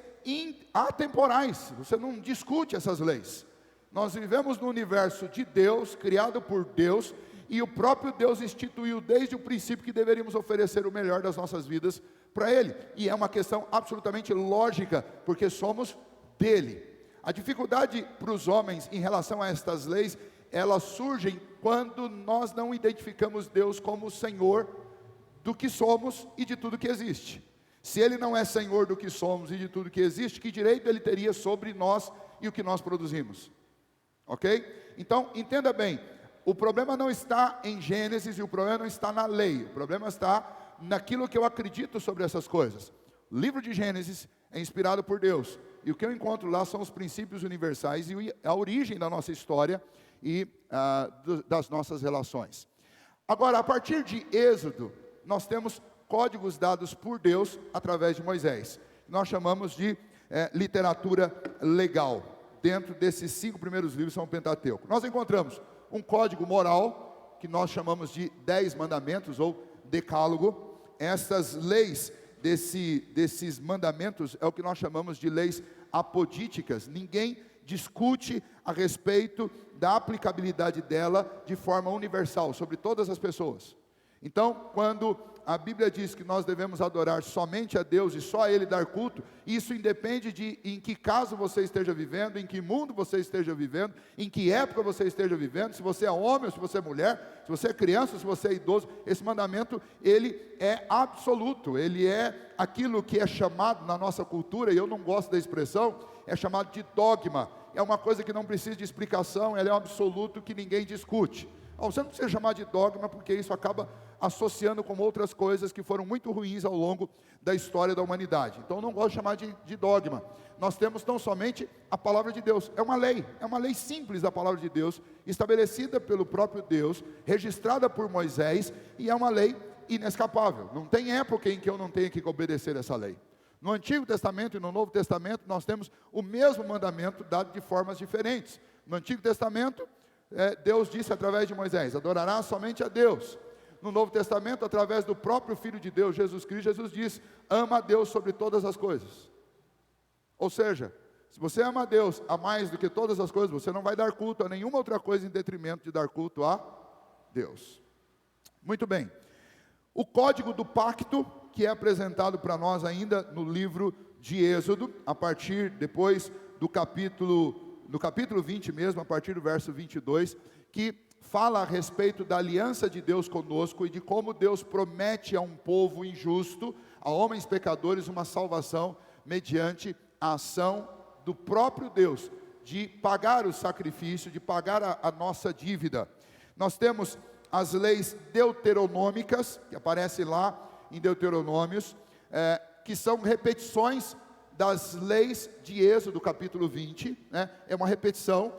atemporais. Você não discute essas leis. Nós vivemos no universo de Deus, criado por Deus, e o próprio Deus instituiu desde o princípio que deveríamos oferecer o melhor das nossas vidas para Ele, e é uma questão absolutamente lógica, porque somos dele. A dificuldade para os homens em relação a estas leis, elas surgem quando nós não identificamos Deus como o Senhor do que somos e de tudo que existe. Se Ele não é Senhor do que somos e de tudo que existe, que direito Ele teria sobre nós e o que nós produzimos? Ok? Então, entenda bem, o problema não está em Gênesis e o problema não está na lei, o problema está naquilo que eu acredito sobre essas coisas. O livro de Gênesis é inspirado por Deus, e o que eu encontro lá são os princípios universais e a origem da nossa história e das nossas relações. Agora, a partir de Êxodo, nós temos códigos dados por Deus através de Moisés. Nós chamamos de literatura legal. Dentro desses 5 primeiros livros são o Pentateuco. Nós encontramos um código moral, que nós chamamos de 10 mandamentos ou decálogo. Essas leis desses mandamentos é o que nós chamamos de leis apodíticas. Ninguém discute a respeito da aplicabilidade dela de forma universal, sobre todas as pessoas. Então, quando a Bíblia diz que nós devemos adorar somente a Deus e só a Ele dar culto, isso independe de em que caso você esteja vivendo, em que mundo você esteja vivendo, em que época você esteja vivendo, se você é homem ou se você é mulher, se você é criança ou se você é idoso. Esse mandamento, ele é absoluto, ele é aquilo que é chamado na nossa cultura, e eu não gosto da expressão, é chamado de dogma. É uma coisa que não precisa de explicação, ela é um absoluto que ninguém discute. Você não precisa chamar de dogma, porque isso acaba associando com outras coisas que foram muito ruins ao longo da história da humanidade. Então eu não gosto de chamar de dogma. Nós temos tão somente a palavra de Deus. É uma lei simples da palavra de Deus, estabelecida pelo próprio Deus, registrada por Moisés, e é uma lei inescapável. Não tem época em que eu não tenha que obedecer essa lei. No Antigo Testamento e no Novo Testamento nós temos o mesmo mandamento dado de formas diferentes. No Antigo Testamento, Deus disse através de Moisés: adorarás somente a Deus. No Novo Testamento, através do próprio Filho de Deus, Jesus Cristo, Jesus diz: ama a Deus sobre todas as coisas. Ou seja, se você ama a Deus a mais do que todas as coisas, você não vai dar culto a nenhuma outra coisa em detrimento de dar culto a Deus. Muito bem. O código do pacto, que é apresentado para nós ainda no livro de Êxodo, a partir depois do capítulo 20 mesmo, a partir do verso 22, que fala a respeito da aliança de Deus conosco e de como Deus promete a um povo injusto, a homens pecadores, uma salvação mediante a ação do próprio Deus, de pagar o sacrifício, de pagar a nossa dívida. Nós temos as leis deuteronômicas, que aparecem lá em Deuteronômios, que são repetições das leis de Êxodo, capítulo 20, né? É uma repetição,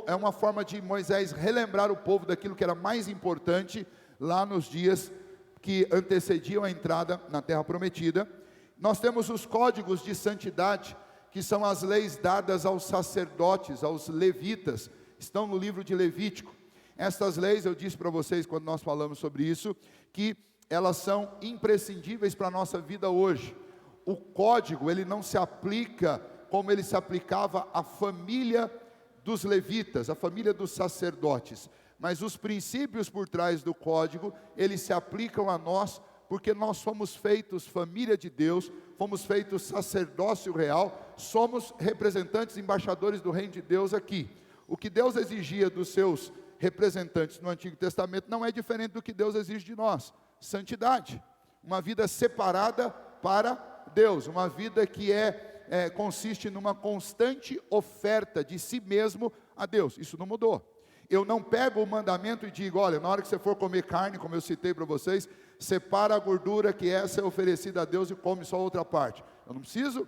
é uma forma de Moisés relembrar o povo daquilo que era mais importante lá nos dias que antecediam a entrada na terra prometida. Nós temos os códigos de santidade, que são as leis dadas aos sacerdotes, aos levitas, estão no livro de Levítico. Estas leis, eu disse para vocês quando nós falamos sobre isso, que elas são imprescindíveis para a nossa vida hoje. O código, ele não se aplica como ele se aplicava à família dos levitas, à família dos sacerdotes, mas os princípios por trás do código, eles se aplicam a nós, porque nós fomos feitos família de Deus, fomos feitos sacerdócio real, somos representantes, embaixadores do reino de Deus aqui. O que Deus exigia dos seus representantes no Antigo Testamento não é diferente do que Deus exige de nós: santidade, uma vida separada para Deus, uma vida que consiste numa constante oferta de si mesmo a Deus. Isso não mudou. Eu não pego o mandamento e digo: olha, na hora que você for comer carne, como eu citei para vocês, separa a gordura, que essa é oferecida a Deus, e come só outra parte. Eu não preciso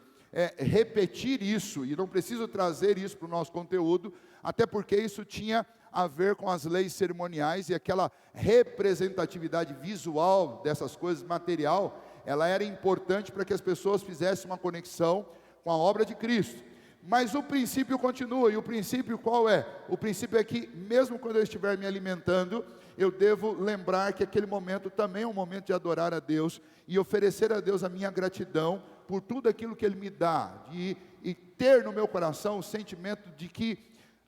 repetir isso, e não preciso trazer isso para o nosso conteúdo, até porque isso tinha a ver com as leis cerimoniais, e aquela representatividade visual dessas coisas, material, ela era importante para que as pessoas fizessem uma conexão com a obra de Cristo. Mas o princípio continua, e o princípio qual é? O princípio é que, mesmo quando eu estiver me alimentando, eu devo lembrar que aquele momento também é um momento de adorar a Deus, e oferecer a Deus a minha gratidão por tudo aquilo que Ele me dá, e ter no meu coração o sentimento de que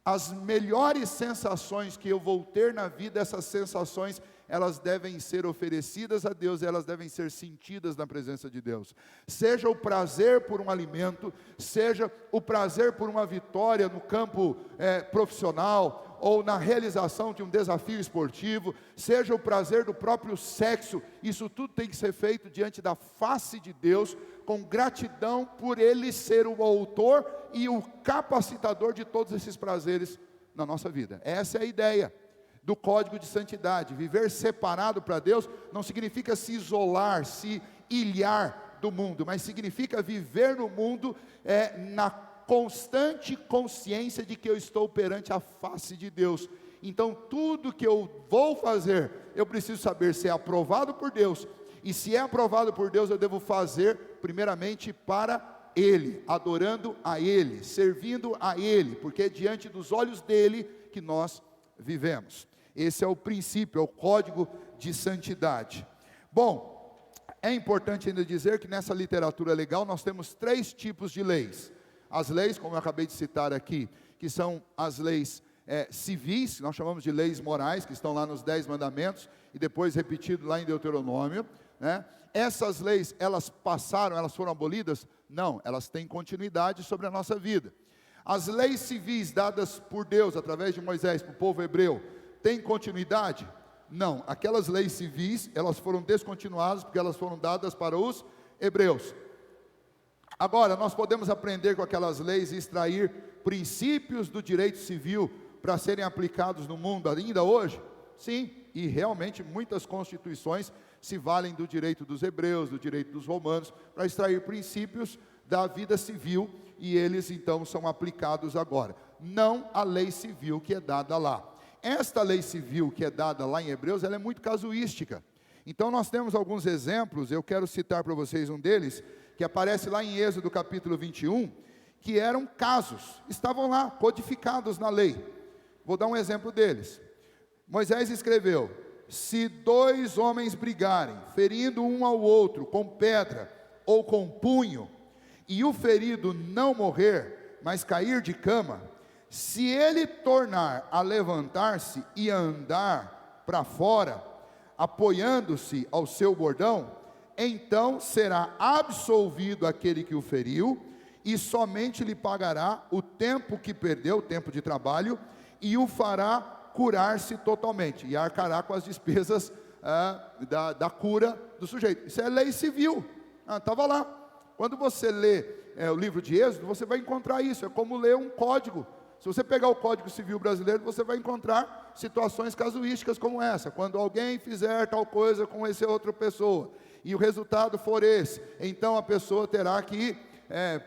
as melhores sensações que eu vou ter na vida, essas sensações, elas devem ser oferecidas a Deus, elas devem ser sentidas na presença de Deus. Seja o prazer por um alimento, seja o prazer por uma vitória no campo profissional, ou na realização de um desafio esportivo, seja o prazer do próprio sexo, isso tudo tem que ser feito diante da face de Deus, com gratidão por Ele ser o autor e o capacitador de todos esses prazeres na nossa vida. Essa é a ideia do código de santidade. Viver separado para Deus não significa se isolar, se ilhar do mundo, mas significa viver no mundo na constante consciência de que eu estou perante a face de Deus. Então tudo que eu vou fazer, eu preciso saber se é aprovado por Deus, e se é aprovado por Deus, eu devo fazer primeiramente para Ele, adorando a Ele, servindo a Ele, porque é diante dos olhos dEle que nós vivemos. Esse é o princípio, é o código de santidade. Bom, é importante ainda dizer que nessa literatura legal nós temos 3 tipos de leis. As leis, como eu acabei de citar aqui, que são as leis civis, nós chamamos de leis morais, que estão lá nos 10 mandamentos, e depois repetido lá em Deuteronômio, né? Essas leis, elas passaram, elas foram abolidas? Não, elas têm continuidade sobre a nossa vida. As leis civis dadas por Deus, através de Moisés, para o povo hebreu, têm continuidade? Não, aquelas leis civis, elas foram descontinuadas, porque elas foram dadas para os hebreus. Agora, nós podemos aprender com aquelas leis e extrair princípios do direito civil para serem aplicados no mundo ainda hoje? Sim, e realmente muitas constituições se valem do direito dos hebreus, do direito dos romanos, para extrair princípios da vida civil, e eles então são aplicados agora. Não a lei civil que é dada lá. Esta lei civil que é dada lá em Hebreus, ela é muito casuística. Então nós temos alguns exemplos, eu quero citar para vocês um deles, que aparece lá em Êxodo capítulo 21, que eram casos, estavam lá codificados na lei. Vou dar um exemplo deles. Moisés escreveu: se 2 homens brigarem, ferindo um ao outro com pedra ou com punho, e o ferido não morrer, mas cair de cama, se ele tornar a levantar-se e andar para fora, apoiando-se ao seu bordão, então será absolvido aquele que o feriu, e somente lhe pagará o tempo que perdeu, o tempo de trabalho, e o fará curar-se totalmente, e arcará com as despesas da cura do sujeito. Isso é lei civil, estava lá. Quando você lê o livro de Êxodo, você vai encontrar isso, é como ler um código. Se você pegar o Código Civil Brasileiro, você vai encontrar situações casuísticas como essa. Quando alguém fizer tal coisa com essa outra pessoa, e o resultado for esse, então a pessoa terá que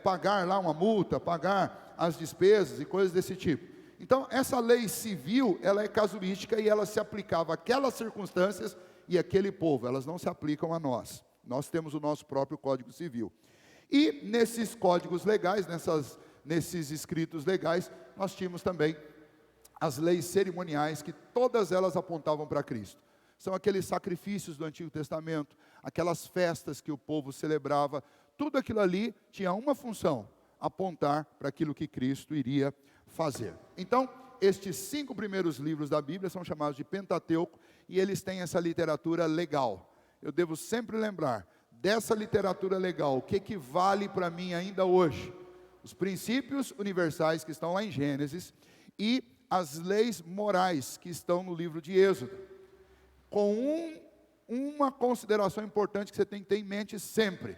pagar lá uma multa, pagar as despesas e coisas desse tipo. Então, essa lei civil, ela é casuística e ela se aplicava àquelas circunstâncias e àquele povo. Elas não se aplicam a nós. Nós temos o nosso próprio Código Civil. E nesses códigos legais, nesses escritos legais, nós tínhamos também as leis cerimoniais, que todas elas apontavam para Cristo. São aqueles sacrifícios do Antigo Testamento, aquelas festas que o povo celebrava, tudo aquilo ali tinha uma função: apontar para aquilo que Cristo iria fazer. Então, estes 5 primeiros livros da Bíblia são chamados de Pentateuco, e eles têm essa literatura legal. Eu devo sempre lembrar dessa literatura legal, o que vale para mim ainda hoje? Os princípios universais que estão lá em Gênesis e as leis morais que estão no livro de Êxodo. Com uma consideração importante que você tem que ter em mente sempre.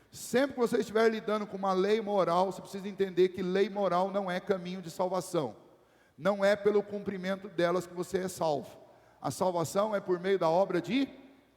Sempre que você estiver lidando com uma lei moral, você precisa entender que lei moral não é caminho de salvação. Não é pelo cumprimento delas que você é salvo. A salvação é por meio da obra de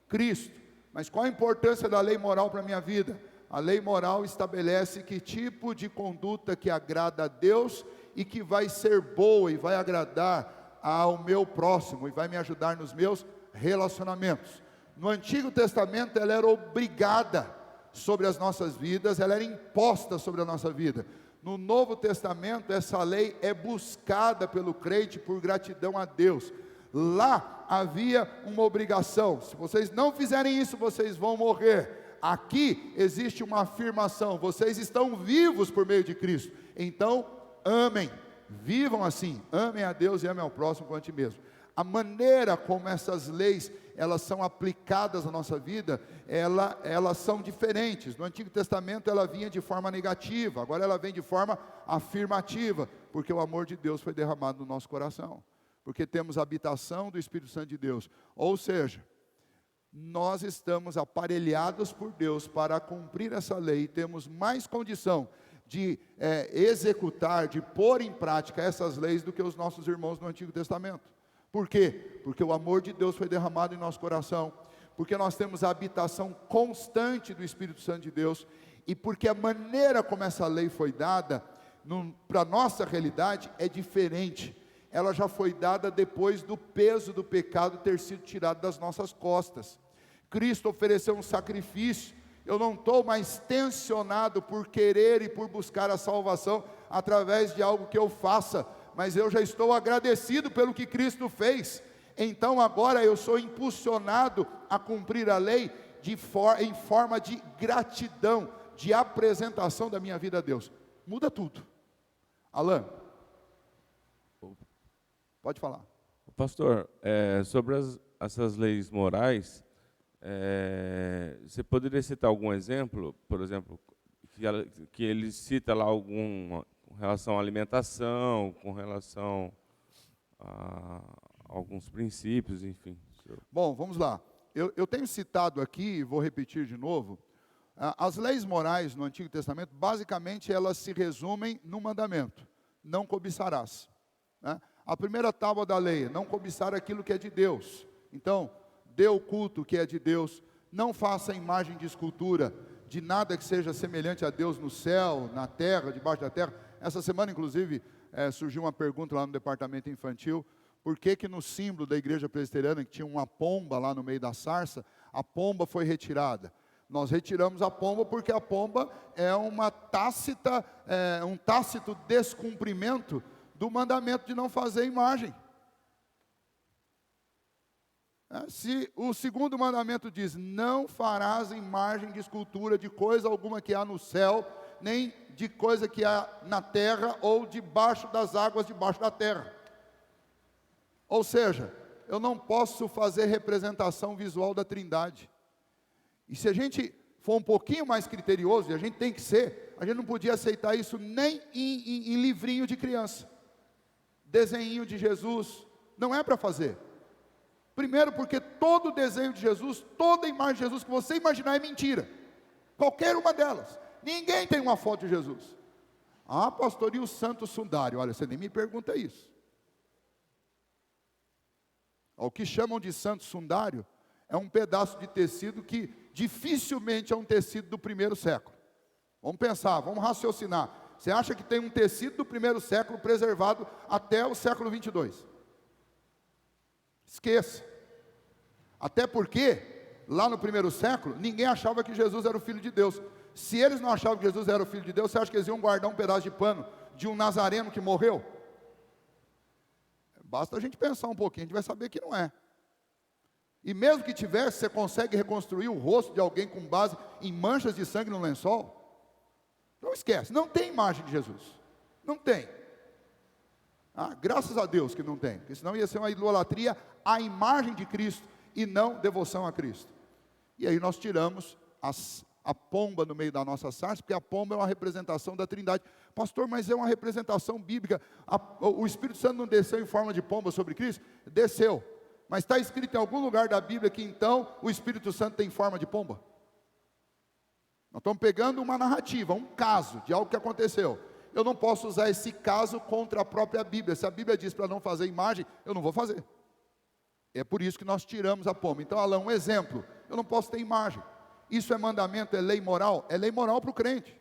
Cristo. Mas qual a importância da lei moral para a minha vida? A lei moral estabelece que tipo de conduta que agrada a Deus e que vai ser boa e vai agradar ao meu próximo e vai me ajudar nos meus relacionamentos. No Antigo Testamento ela era obrigada sobre as nossas vidas, ela era imposta sobre a nossa vida. No Novo Testamento essa lei é buscada pelo crente por gratidão a Deus. Lá havia uma obrigação: se vocês não fizerem isso, vocês vão morrer. Aqui existe uma afirmação: vocês estão vivos por meio de Cristo, então amem, vivam assim, amem a Deus e amem ao próximo como a ti mesmo. A maneira como essas leis elas são aplicadas na nossa vida, elas são diferentes. No Antigo Testamento ela vinha de forma negativa, agora ela vem de forma afirmativa, porque o amor de Deus foi derramado no nosso coração, porque temos a habitação do Espírito Santo de Deus. Ou seja, nós estamos aparelhados por Deus para cumprir essa lei, e temos mais condição de executar, de pôr em prática essas leis do que os nossos irmãos no Antigo Testamento. Por quê? Porque o amor de Deus foi derramado em nosso coração, porque nós temos a habitação constante do Espírito Santo de Deus, e porque a maneira como essa lei foi dada, para a nossa realidade, é diferente. Ela já foi dada depois do peso do pecado ter sido tirado das nossas costas. Cristo ofereceu um sacrifício. Eu não estou mais tensionado por querer e por buscar a salvação através de algo que eu faça, mas eu já estou agradecido pelo que Cristo fez. Então agora eu sou impulsionado a cumprir a lei em forma de gratidão, de apresentação da minha vida a Deus. Muda tudo. Alan, pode falar. Pastor, sobre essas leis morais, você poderia citar algum exemplo, por exemplo, que ele cita lá algum com relação à alimentação, com relação a alguns princípios, enfim. Bom, vamos lá. Eu tenho citado aqui, e vou repetir de novo, as leis morais no Antigo Testamento, basicamente elas se resumem no mandamento: não cobiçarás. Né? A primeira tábua da lei: não cobiçar aquilo que é de Deus. Então, dê o culto que é de Deus, não faça imagem de escultura de nada que seja semelhante a Deus no céu, na terra, debaixo da terra. Essa semana, inclusive, surgiu uma pergunta lá no departamento infantil: por que no símbolo da igreja presbiteriana, que tinha uma pomba lá no meio da sarça, a pomba foi retirada? Nós retiramos a pomba porque a pomba é um tácito descumprimento do mandamento de não fazer imagem. Se o segundo mandamento diz: não farás imagem de escultura de coisa alguma que há no céu, nem de coisa que há na terra, ou debaixo das águas, debaixo da terra. Ou seja, eu não posso fazer representação visual da Trindade. E se a gente for um pouquinho mais criterioso, e a gente tem que ser, a gente não podia aceitar isso nem em livrinho de criança. Desenho de Jesus, não é para fazer. Primeiro porque todo desenho de Jesus, toda imagem de Jesus que você imaginar é mentira. Qualquer uma delas. Ninguém tem uma foto de Jesus. Ah, pastor, e o santo sundário? Olha, você nem me pergunta isso. O que chamam de santo sundário é um pedaço de tecido que dificilmente é um tecido do primeiro século. Vamos pensar, vamos raciocinar. Você acha que tem um tecido do primeiro século preservado até o século 22? Esqueça. Até porque, lá no primeiro século, ninguém achava que Jesus era o Filho de Deus. Se eles não achavam que Jesus era o Filho de Deus, você acha que eles iam guardar um pedaço de pano de um nazareno que morreu? Basta a gente pensar um pouquinho, a gente vai saber que não é. E mesmo que tivesse, você consegue reconstruir o rosto de alguém com base em manchas de sangue no lençol? Não esquece, não tem imagem de Jesus. Não tem. Graças a Deus que não tem, porque senão ia ser uma idolatria à imagem de Cristo e não devoção a Cristo. E aí nós tiramos a pomba no meio da nossa sarça, porque a pomba é uma representação da Trindade. Pastor, mas é uma representação bíblica. O Espírito Santo não desceu em forma de pomba sobre Cristo? Desceu. Mas está escrito em algum lugar da Bíblia que então o Espírito Santo tem forma de pomba? Nós estamos pegando uma narrativa, um caso de algo que aconteceu. Eu não posso usar esse caso contra a própria Bíblia. Se a Bíblia diz para não fazer imagem, eu não vou fazer. É por isso que nós tiramos a pomba. Então, Alain, um exemplo. Eu não posso ter imagem. Isso é mandamento, é lei moral? É lei moral para o crente.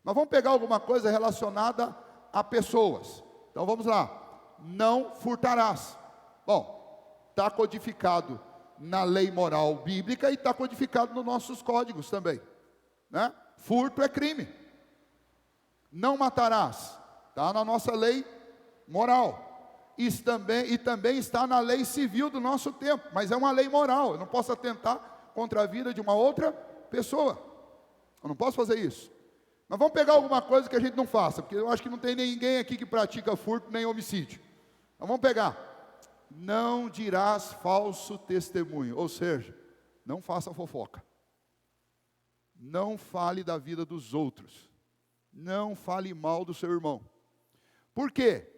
Mas vamos pegar alguma coisa relacionada a pessoas. Então vamos lá. Não furtarás. Bom, está codificado na lei moral bíblica e está codificado nos nossos códigos também, né? Furto é crime. Não matarás, está na nossa lei moral. Isso também está na lei civil do nosso tempo, mas é uma lei moral. Eu não posso atentar contra a vida de uma outra pessoa. Eu não posso fazer isso. Mas vamos pegar alguma coisa que a gente não faça, porque eu acho que não tem ninguém aqui que pratica furto nem homicídio. Então vamos pegar. Não dirás falso testemunho, ou seja, não faça fofoca. Não fale da vida dos outros. Não fale mal do seu irmão. Por quê?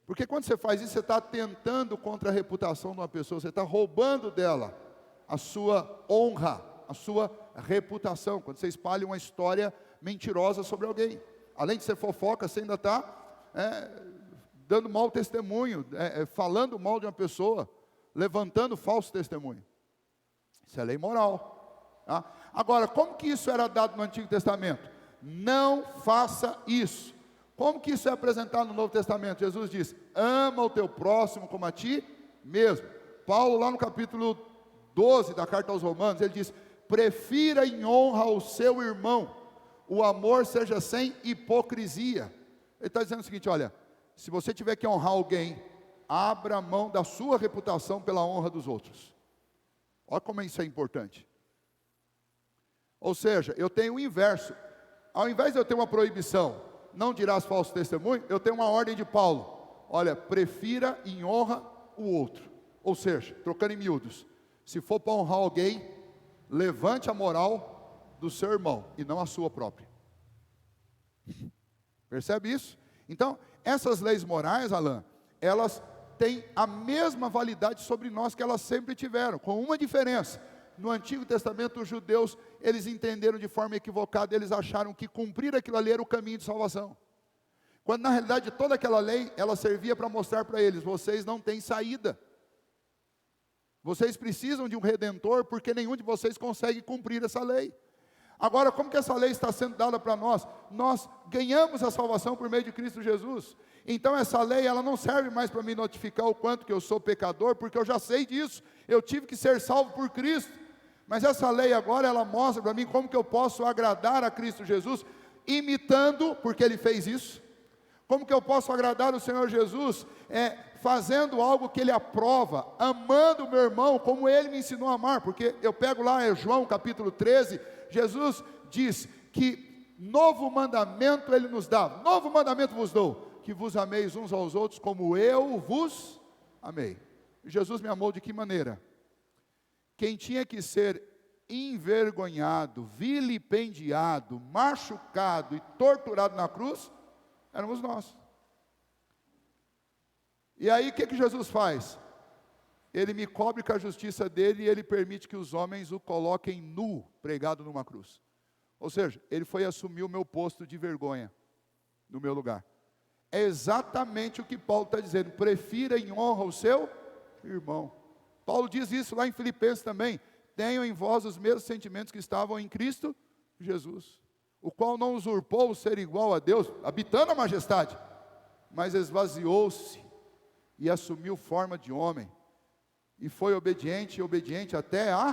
Porque quando você faz isso, você está atentando contra a reputação de uma pessoa, você está roubando dela a sua honra, a sua reputação. Quando você espalha uma história mentirosa sobre alguém, além de ser fofoca, você ainda está dando mau testemunho, falando mal de uma pessoa, levantando falso testemunho. Isso é lei moral. Tá? Agora, como que isso era dado no Antigo Testamento? Não faça isso. Como que isso é apresentado no Novo Testamento? Jesus diz, ama o teu próximo como a ti mesmo. Paulo, lá no capítulo 12 da carta aos Romanos, ele diz, prefira em honra ao seu irmão, o amor seja sem hipocrisia. Ele está dizendo o seguinte, olha, se você tiver que honrar alguém, abra mão da sua reputação pela honra dos outros. Olha como isso é importante. Ou seja, eu tenho o inverso. Ao invés de eu ter uma proibição, não dirás falso testemunho, eu tenho uma ordem de Paulo. Olha, prefira em honra o outro. Ou seja, trocando em miúdos, se for para honrar alguém, levante a moral do seu irmão e não a sua própria. Percebe isso? Então, essas leis morais, Alain, elas têm a mesma validade sobre nós que elas sempre tiveram, com uma diferença. No Antigo Testamento, os judeus, eles entenderam de forma equivocada, eles acharam que cumprir aquilo ali era o caminho de salvação. Quando na realidade toda aquela lei, ela servia para mostrar para eles, vocês não têm saída. Vocês precisam de um Redentor, porque nenhum de vocês consegue cumprir essa lei. Agora, como que essa lei está sendo dada para nós? Nós ganhamos a salvação por meio de Cristo Jesus. Então essa lei, ela não serve mais para me notificar o quanto que eu sou pecador, porque eu já sei disso. Eu tive que ser salvo por Cristo. Mas essa lei agora, ela mostra para mim como que eu posso agradar a Cristo Jesus, imitando, porque Ele fez isso. Como que eu posso agradar o Senhor Jesus? Fazendo algo que Ele aprova, amando o meu irmão como Ele me ensinou a amar. Porque eu pego lá, João capítulo 13, Jesus diz que novo mandamento Ele nos dá. Novo mandamento vos dou, que vos ameis uns aos outros como eu vos amei. Jesus me amou de que maneira? Quem tinha que ser envergonhado, vilipendiado, machucado e torturado na cruz, éramos nós. E aí o que Jesus faz? Ele me cobre com a justiça dele e ele permite que os homens o coloquem nu, pregado numa cruz. Ou seja, ele foi assumir o meu posto de vergonha, no meu lugar. É exatamente o que Paulo está dizendo, prefira em honra o seu irmão. Paulo diz isso lá em Filipenses também, tenham em vós os mesmos sentimentos que estavam em Cristo Jesus, o qual não usurpou o ser igual a Deus, habitando a majestade, mas esvaziou-se e assumiu forma de homem, e foi obediente até a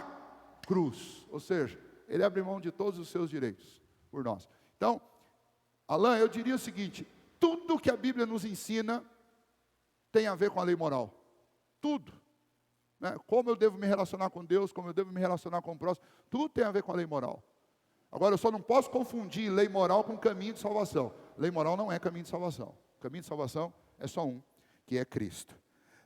cruz, ou seja, ele abre mão de todos os seus direitos por nós. Então, Alain, eu diria o seguinte, tudo que a Bíblia nos ensina tem a ver com a lei moral, tudo, né? Como eu devo me relacionar com Deus, como eu devo me relacionar com o próximo, tudo tem a ver com a lei moral. Agora, eu só não posso confundir lei moral com caminho de salvação. Lei moral não é caminho de salvação. Caminho de salvação é só um, que é Cristo.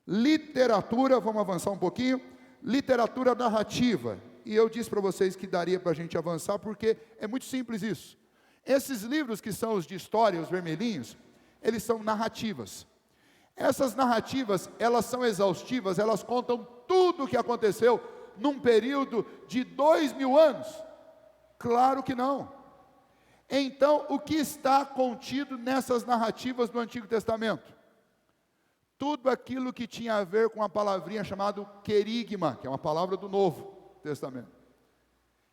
Literatura, vamos avançar um pouquinho. Literatura narrativa. E eu disse para vocês que daria para a gente avançar, porque é muito simples isso. Esses livros que são os de história, os vermelhinhos, eles são narrativas. Essas narrativas, elas são exaustivas, elas contam tudo o que aconteceu num período de 2000 anos. Claro que não. Então, o que está contido nessas narrativas do Antigo Testamento? Tudo aquilo que tinha a ver com a palavrinha chamada querigma, que é uma palavra do Novo Testamento.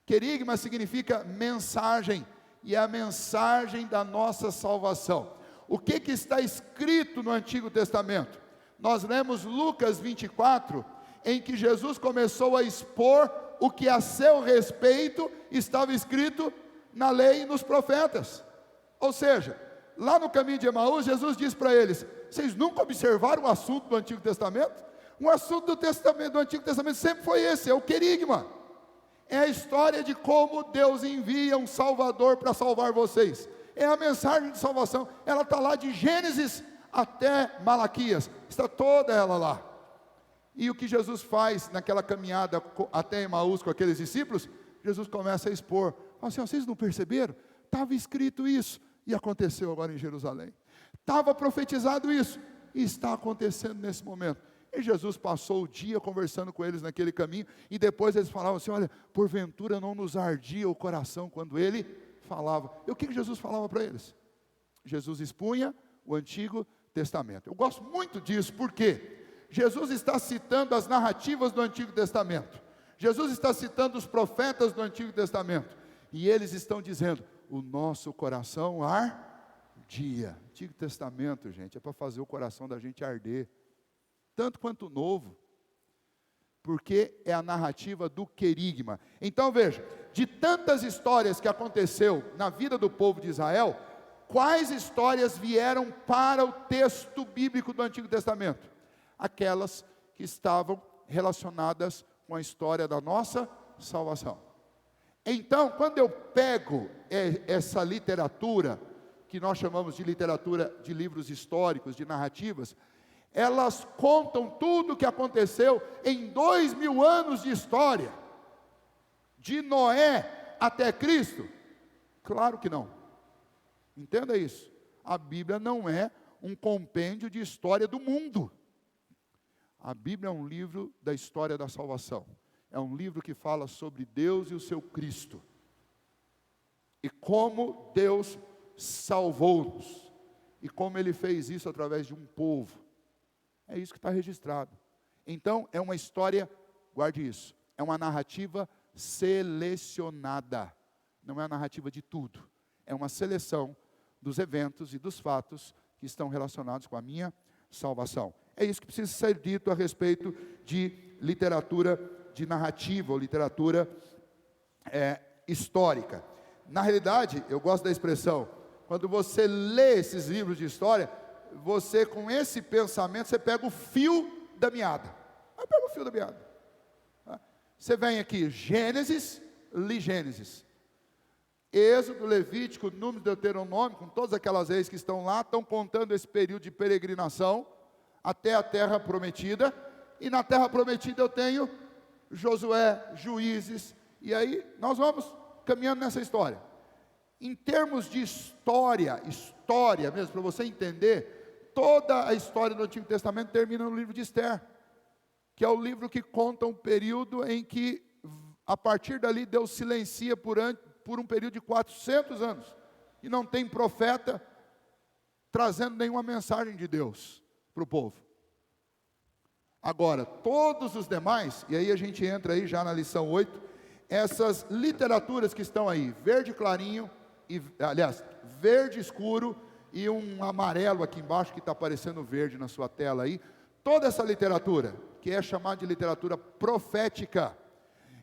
Querigma significa mensagem, e é a mensagem da nossa salvação. O que está escrito no Antigo Testamento? Nós lemos Lucas 24, em que Jesus começou a expor o que a seu respeito estava escrito na lei e nos profetas. Ou seja, lá no caminho de Emaús, Jesus disse para eles, vocês nunca observaram o assunto do Antigo Testamento? O assunto do Antigo Testamento sempre foi esse, é o querigma. É a história de como Deus envia um Salvador para salvar vocês. É a mensagem de salvação, ela está lá de Gênesis até Malaquias, está toda ela lá. E o que Jesus faz naquela caminhada até Emaús com aqueles discípulos, Jesus começa a expor, fala assim, vocês não perceberam? Estava escrito isso, e aconteceu agora em Jerusalém. Estava profetizado isso, e está acontecendo nesse momento. E Jesus passou o dia conversando com eles naquele caminho, e depois eles falavam assim, olha, porventura não nos ardia o coração quando ele falava. E o que Jesus falava para eles? Jesus expunha o Antigo Testamento. Eu gosto muito disso, porque Jesus está citando as narrativas do Antigo Testamento. Jesus está citando os profetas do Antigo Testamento. E eles estão dizendo, o nosso coração ardia. Antigo Testamento, gente, é para fazer o coração da gente arder. Tanto quanto o Novo. Porque é a narrativa do querigma. Então veja, de tantas histórias que aconteceu na vida do povo de Israel, quais histórias vieram para o texto bíblico do Antigo Testamento? Aquelas que estavam relacionadas com a história da nossa salvação. Então, quando eu pego essa literatura, que nós chamamos de literatura de livros históricos, de narrativas, elas contam tudo o que aconteceu em 2000 anos de história, de Noé até Cristo? Claro que não. Entenda isso. A Bíblia não é um compêndio de história do mundo. A Bíblia é um livro da história da salvação. É um livro que fala sobre Deus e o seu Cristo. E como Deus salvou-nos. E como Ele fez isso através de um povo. É isso que está registrado. Então, é uma história, guarde isso, é uma narrativa selecionada. Não é a narrativa de tudo. É uma seleção dos eventos e dos fatos que estão relacionados com a minha salvação. É isso que precisa ser dito a respeito de literatura de narrativa, ou literatura histórica. Na realidade, eu gosto da expressão, quando você lê esses livros de história, você com esse pensamento, você pega o fio da meada. Aí pega o fio da meada. Você vem aqui, Gênesis, li Gênesis. Êxodo, Levítico, Números, Deuteronômio, com todas aquelas leis que estão lá, estão contando esse período de peregrinação, até a terra prometida, e na terra prometida eu tenho Josué, Juízes, e aí nós vamos caminhando nessa história. Em termos de história mesmo, para você entender, toda a história do Antigo Testamento termina no livro de Esther, que é o livro que conta um período em que, a partir dali, Deus silencia por um período de 400 anos. E não tem profeta trazendo nenhuma mensagem de Deus para o povo. Agora, todos os demais, e aí a gente entra aí já na lição 8, essas literaturas que estão aí, verde clarinho, aliás, verde escuro e um amarelo aqui embaixo que está aparecendo verde na sua tela aí, toda essa literatura, que é chamada de literatura profética,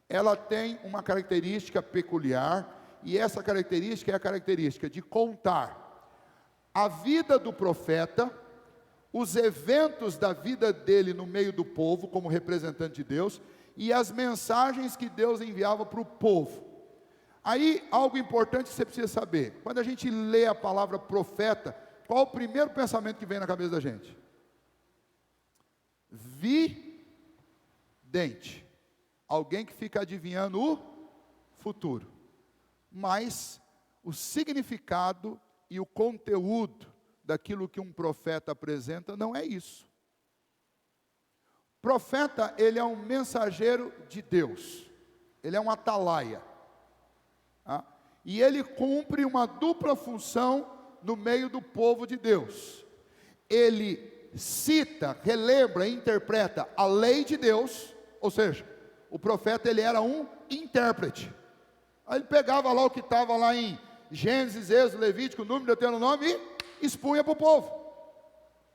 ela tem uma característica peculiar, e essa característica é a característica de contar a vida do profeta, os eventos da vida dele no meio do povo, como representante de Deus, e as mensagens que Deus enviava para o povo. Aí, algo importante que você precisa saber, quando a gente lê a palavra profeta, qual o primeiro pensamento que vem na cabeça da gente? Vidente. Alguém que fica adivinhando o futuro. Mas o significado e o conteúdo daquilo que um profeta apresenta não é isso. Profeta, ele é um mensageiro de Deus. Ele é um atalaia. Tá? E ele cumpre uma dupla função no meio do povo de Deus. Ele cita, relembra e interpreta a lei de Deus, ou seja, o profeta ele era um intérprete. Aí ele pegava lá o que estava lá em Gênesis, Êxodo, Levítico, Número, Deuteronômio e expunha para o povo.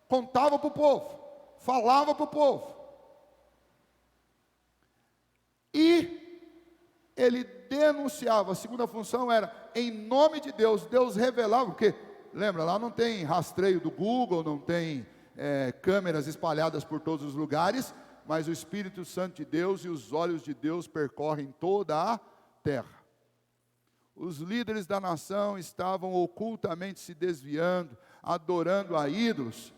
Contava para o povo. Falava para o povo. E ele denunciava, a segunda função era, em nome de Deus, Deus revelava, porque, lembra, lá não tem rastreio do Google, não tem câmeras espalhadas por todos os lugares, mas o Espírito Santo de Deus e os olhos de Deus percorrem toda a terra. Os líderes da nação estavam ocultamente se desviando, adorando a ídolos.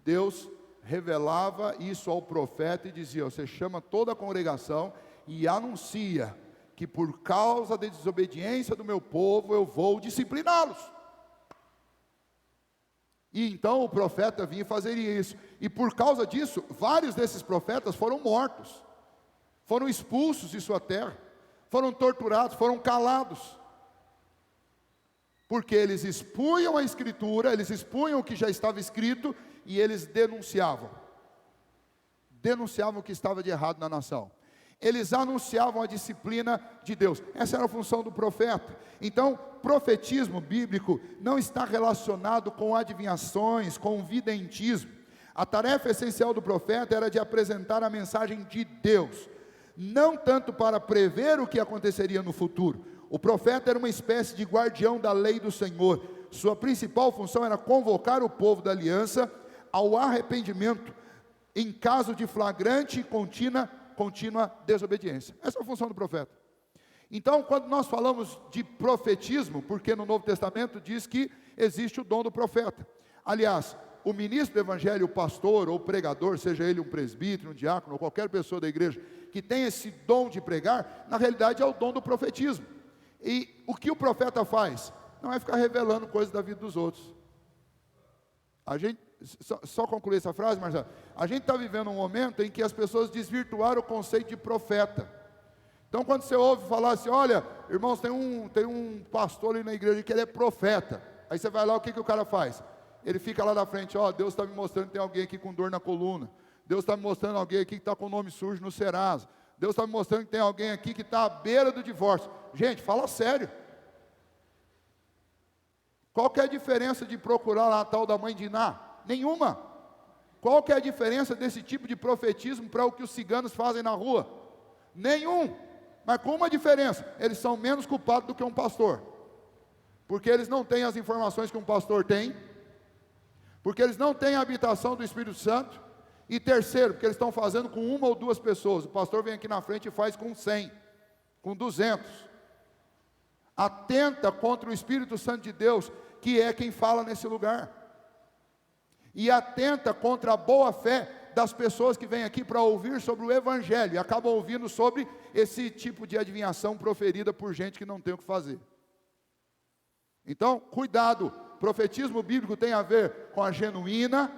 Deus revelava isso ao profeta e dizia: você chama toda a congregação e anuncia que por causa da desobediência do meu povo eu vou discipliná-los. E então o profeta vinha fazer isso. E por causa disso, vários desses profetas foram mortos. Foram expulsos de sua terra. Foram torturados, foram calados. Porque eles expunham a escritura, eles expunham o que já estava escrito e eles denunciavam. Denunciavam o que estava de errado na nação. Eles anunciavam a disciplina de Deus. Essa era a função do profeta. Então, profetismo bíblico não está relacionado com adivinhações, com videntismo. A tarefa essencial do profeta era de apresentar a mensagem de Deus, não tanto para prever o que aconteceria no futuro. O profeta era uma espécie de guardião da lei do Senhor. Sua principal função era convocar o povo da aliança ao arrependimento em caso de flagrante e contínua desobediência. Essa é a função do profeta. Então, quando nós falamos de profetismo, porque no Novo Testamento diz que existe o dom do profeta. Aliás, o ministro do evangelho, o pastor ou o pregador, seja ele um presbítero, um diácono ou qualquer pessoa da igreja que tem esse dom de pregar, na realidade é o dom do profetismo. E o que o profeta faz? Não é ficar revelando coisas da vida dos outros. A gente, só concluir essa frase, Marcelo. A gente está vivendo um momento em que as pessoas desvirtuaram o conceito de profeta. Então, quando você ouve falar assim: olha, irmãos, tem um pastor ali na igreja que ele é profeta. Aí você vai lá, o que o cara faz? Ele fica lá na frente: ó, Deus está me mostrando que tem alguém aqui com dor na coluna. Deus está me mostrando alguém aqui que está com o nome sujo no Serasa. Deus está me mostrando que tem alguém aqui que está à beira do divórcio. Gente, fala sério. Qual que é a diferença de procurar lá a tal da mãe de Iná? Nenhuma. Qual que é a diferença desse tipo de profetismo para o que os ciganos fazem na rua? Nenhum. Mas com uma diferença: eles são menos culpados do que um pastor. Porque eles não têm as informações que um pastor tem. Porque eles não têm a habitação do Espírito Santo. E terceiro, porque eles estão fazendo com uma ou duas pessoas. O pastor vem aqui na frente e faz com 100, com 200. Atenta contra o Espírito Santo de Deus, que é quem fala nesse lugar. E atenta contra a boa fé das pessoas que vêm aqui para ouvir sobre o Evangelho e acabam ouvindo sobre esse tipo de adivinhação proferida por gente que não tem o que fazer. Então, cuidado. Profetismo bíblico tem a ver com a genuína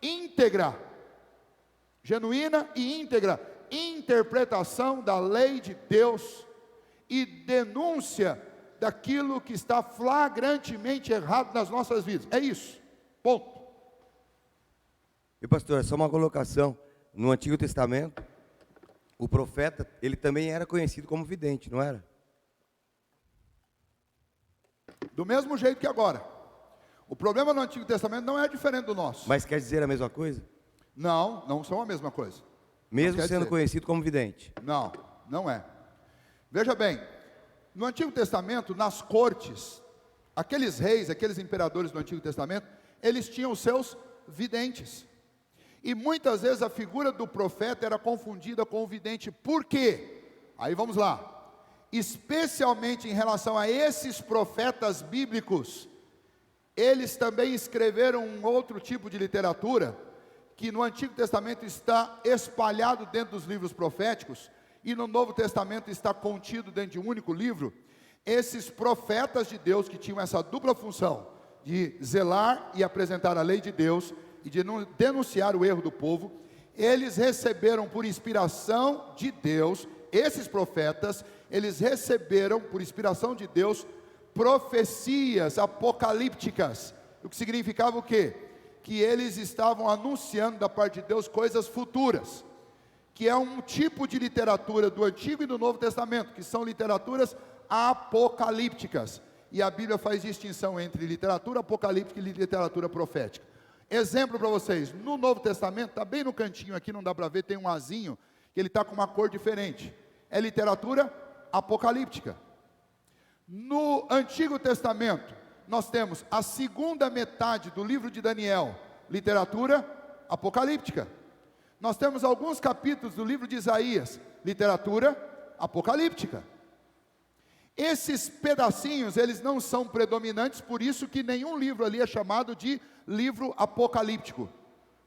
e íntegra interpretação da lei de Deus e denúncia daquilo que está flagrantemente errado nas nossas vidas. É isso. Ponto. E pastor, é só uma colocação. No Antigo Testamento, o profeta, ele também era conhecido como vidente, não era? Do mesmo jeito que agora. O problema no Antigo Testamento não é diferente do nosso. Mas quer dizer a mesma coisa? Não, não são a mesma coisa. Mesmo quer sendo dizer. conhecido como vidente? Não, não é. Veja bem, no Antigo Testamento, nas cortes, aqueles reis, aqueles imperadores do Antigo Testamento, eles tinham os seus videntes. E muitas vezes a figura do profeta era confundida com o vidente. Por quê? Aí vamos lá. Especialmente em relação a esses profetas bíblicos, eles também escreveram um outro tipo de literatura, que no Antigo Testamento está espalhado dentro dos livros proféticos, e no Novo Testamento está contido dentro de um único livro. Esses profetas de Deus, que tinham essa dupla função, de zelar e apresentar a lei de Deus, e de denunciar o erro do povo, eles receberam por inspiração de Deus, esses profetas, eles receberam por inspiração de Deus, profecias apocalípticas, o que significava o quê? Que eles estavam anunciando da parte de Deus coisas futuras, que é um tipo de literatura do Antigo e do Novo Testamento, que são literaturas apocalípticas, e a Bíblia faz distinção entre literatura apocalíptica e literatura profética. Exemplo para vocês, no Novo Testamento, está bem no cantinho aqui, não dá para ver, tem um azinho, que ele está com uma cor diferente, é literatura apocalíptica. No Antigo Testamento, nós temos a segunda metade do livro de Daniel, literatura apocalíptica. Nós temos alguns capítulos do livro de Isaías, literatura apocalíptica. Esses pedacinhos, eles não são predominantes, por isso que nenhum livro ali é chamado de livro apocalíptico,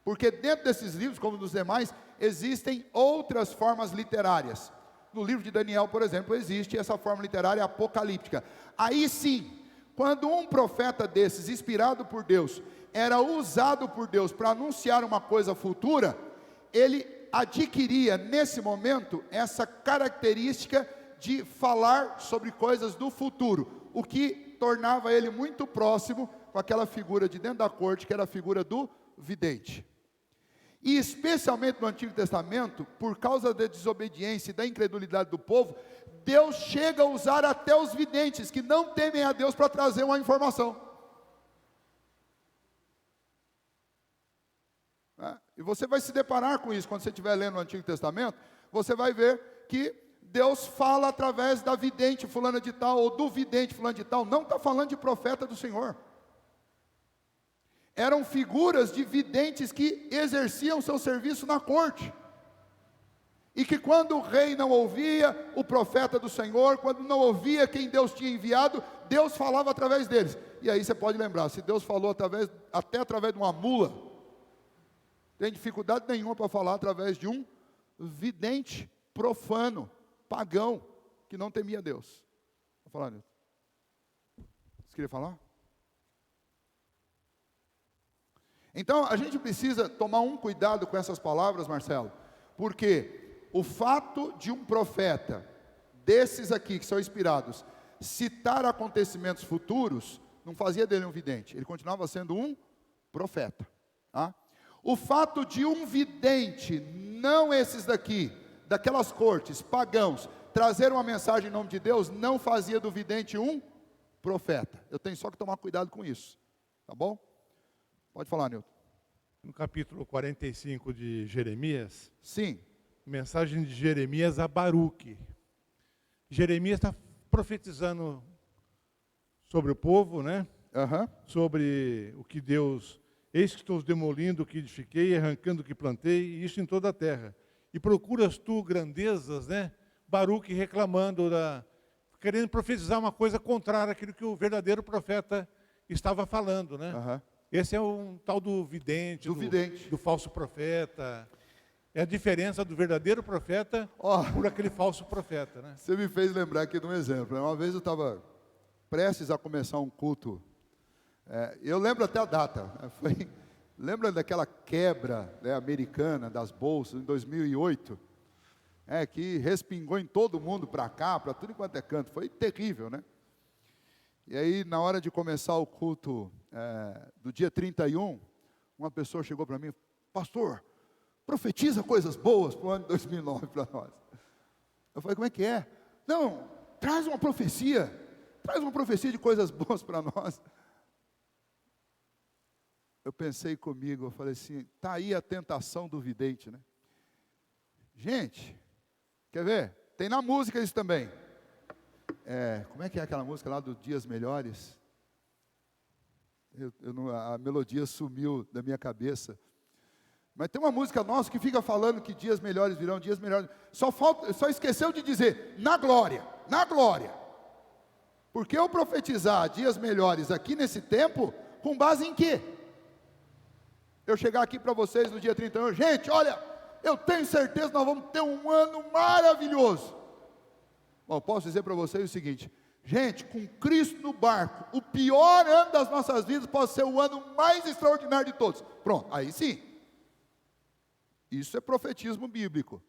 porque dentro desses livros, como nos demais, existem outras formas literárias. No livro de Daniel, por exemplo, existe essa forma literária apocalíptica. Aí sim, quando um profeta desses, inspirado por Deus, era usado por Deus para anunciar uma coisa futura, ele adquiria nesse momento essa característica de falar sobre coisas do futuro, o que tornava ele muito próximo com aquela figura de dentro da corte, que era a figura do vidente. E especialmente no Antigo Testamento, por causa da desobediência e da incredulidade do povo, Deus chega a usar até os videntes, que não temem a Deus, para trazer uma informação. E você vai se deparar com isso, quando você estiver lendo o Antigo Testamento, você vai ver que Deus fala através da vidente fulana de tal, ou do vidente fulano de tal, não está falando de profeta do Senhor. Eram figuras de videntes que exerciam seu serviço na corte, e que quando o rei não ouvia o profeta do Senhor, quando não ouvia quem Deus tinha enviado, Deus falava através deles. E aí você pode lembrar, se Deus falou até através de uma mula, tem dificuldade nenhuma para falar através de um vidente profano, pagão, que não temia Deus. Vou falar, Nilton. Você queria falar? Então, a gente precisa tomar um cuidado com essas palavras, Marcelo, porque o fato de um profeta, desses aqui que são inspirados, citar acontecimentos futuros, não fazia dele um vidente, ele continuava sendo um profeta. Tá? O fato de um vidente, não esses daqui, daquelas cortes, pagãos, trazer uma mensagem em nome de Deus, não fazia do vidente um profeta. Eu tenho só que tomar cuidado com isso, tá bom? Pode falar, Nilton. No capítulo 45 de Jeremias, Sim. mensagem de Jeremias a Baruque. Jeremias está profetizando sobre o povo, né? Sobre o que Deus, eis que estou demolindo o que edifiquei, arrancando o que plantei, e isso em toda a terra. E procuras tu grandezas, né? Baruque reclamando, querendo profetizar uma coisa contrária àquilo que o verdadeiro profeta estava falando, né? Esse é um tal do vidente, do falso profeta. É a diferença do verdadeiro profeta por aquele falso profeta, né? Você me fez lembrar aqui de um exemplo. Uma vez eu estava prestes a começar um culto. Eu lembro até a data. Lembra daquela quebra, né, americana das bolsas em 2008? Que respingou em todo mundo para cá, para tudo quanto é canto. Foi terrível, né? E aí, na hora de começar o culto do dia 31, uma pessoa chegou para mim: pastor, profetiza coisas boas para o ano de 2009 para nós. Eu falei: como é que é? Não, traz uma profecia de coisas boas para nós. Eu pensei comigo, eu falei assim: está aí a tentação do vidente, né? Gente, quer ver? Tem na música isso também. Como é que é aquela música lá do Dias Melhores? A melodia sumiu da minha cabeça. Mas tem uma música nossa que fica falando que dias melhores virão, dias melhores. Só esqueceu de dizer, na glória, na glória. Porque eu profetizar dias melhores aqui nesse tempo, com base em quê? Eu chegar aqui para vocês no dia 31, gente, olha, eu tenho certeza que nós vamos ter um ano maravilhoso. Bom, posso dizer para vocês o seguinte: gente, com Cristo no barco, o pior ano das nossas vidas pode ser o ano mais extraordinário de todos. Pronto, aí sim. Isso é profetismo bíblico.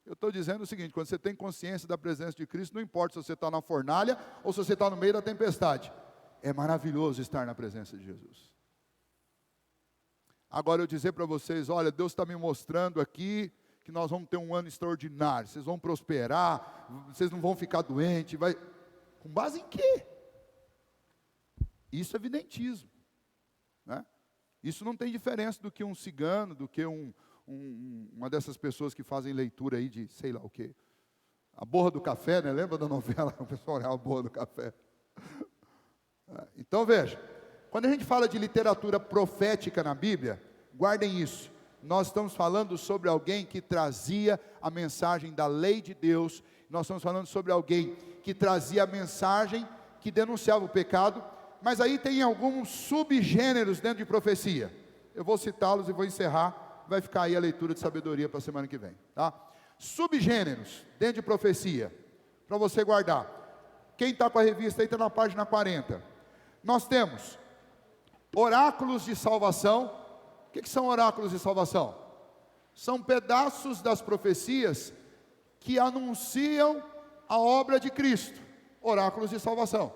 Eu estou dizendo o seguinte: quando você tem consciência da presença de Cristo, não importa se você está na fornalha ou se você está no meio da tempestade. É maravilhoso estar na presença de Jesus. Agora eu dizer para vocês, olha, Deus está me mostrando aqui que nós vamos ter um ano extraordinário, vocês vão prosperar, vocês não vão ficar doentes, com base em quê? Isso é evidentismo, né? Isso não tem diferença do que um cigano, do que uma dessas pessoas que fazem leitura aí de sei lá o quê. A borra do café, né? Lembra da novela? O pessoal olhava a borra do café. Então veja, quando a gente fala de literatura profética na Bíblia, guardem isso. Nós estamos falando sobre alguém que trazia a mensagem da lei de Deus. Nós estamos falando sobre alguém que trazia a mensagem que denunciava o pecado. Mas aí tem alguns subgêneros dentro de profecia. Eu vou citá-los e vou encerrar. Vai ficar aí a leitura de sabedoria para a semana que vem, tá? Subgêneros dentro de profecia, para você guardar. Quem está com a revista aí está na página 40. Nós temos oráculos de salvação. O que são oráculos de salvação? São pedaços das profecias que anunciam a obra de Cristo. Oráculos de salvação.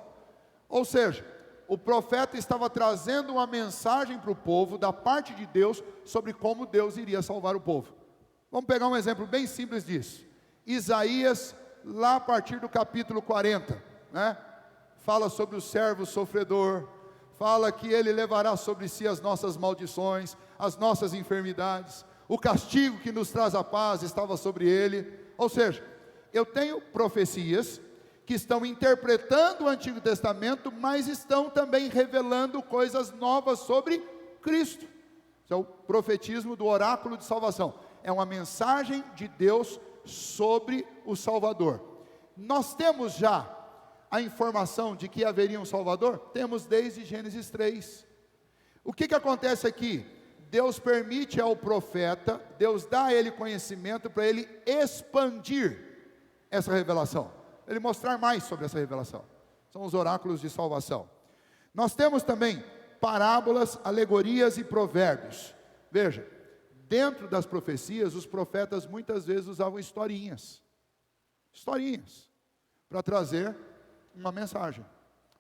Ou seja, o profeta estava trazendo uma mensagem para o povo, da parte de Deus, sobre como Deus iria salvar o povo. Vamos pegar um exemplo bem simples disso. Isaías, lá a partir do capítulo 40, né? Fala sobre o servo sofredor, fala que ele levará sobre si as nossas maldições, as nossas enfermidades, o castigo que nos traz a paz estava sobre ele. Ou seja, eu tenho profecias que estão interpretando o Antigo Testamento, mas estão também revelando coisas novas sobre Cristo. Isso é o profetismo do oráculo de salvação. É uma mensagem de Deus sobre o Salvador. Nós temos já a informação de que haveria um Salvador? Temos desde Gênesis 3. O que acontece aqui? Deus permite ao profeta, Deus dá a ele conhecimento para ele expandir essa revelação, ele mostrar mais sobre essa revelação. São os oráculos de salvação. Nós temos também parábolas, alegorias e provérbios. Veja, dentro das profecias, os profetas muitas vezes usavam historinhas, para trazer uma mensagem.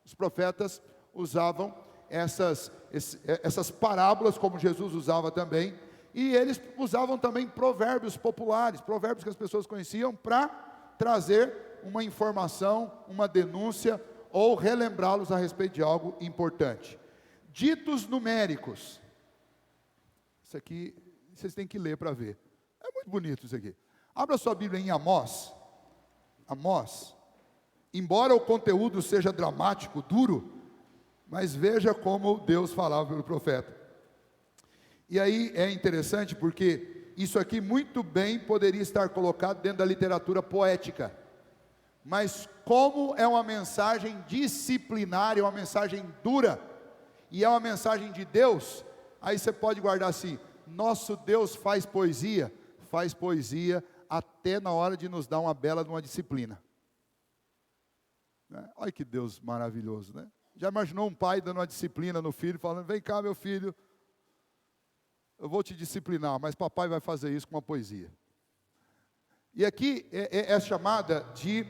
Os profetas usavam essas parábolas, como Jesus usava também, e eles usavam também provérbios populares, provérbios que as pessoas conheciam, para trazer uma informação, uma denúncia, ou relembrá-los a respeito de algo importante. Ditos numéricos. Isso aqui, vocês têm que ler para ver. É muito bonito isso aqui. Abra sua Bíblia em Amós. Amós. Embora o conteúdo seja dramático, duro, mas veja como Deus falava pelo profeta. E aí é interessante porque isso aqui muito bem poderia estar colocado dentro da literatura poética. Mas como é uma mensagem disciplinar, é uma mensagem dura, e é uma mensagem de Deus, aí você pode guardar assim: nosso Deus faz poesia até na hora de nos dar uma bela de uma disciplina. Olha que Deus maravilhoso, né? Já imaginou um pai dando uma disciplina no filho, falando: vem cá meu filho, eu vou te disciplinar, mas papai vai fazer isso com uma poesia. E aqui é chamada de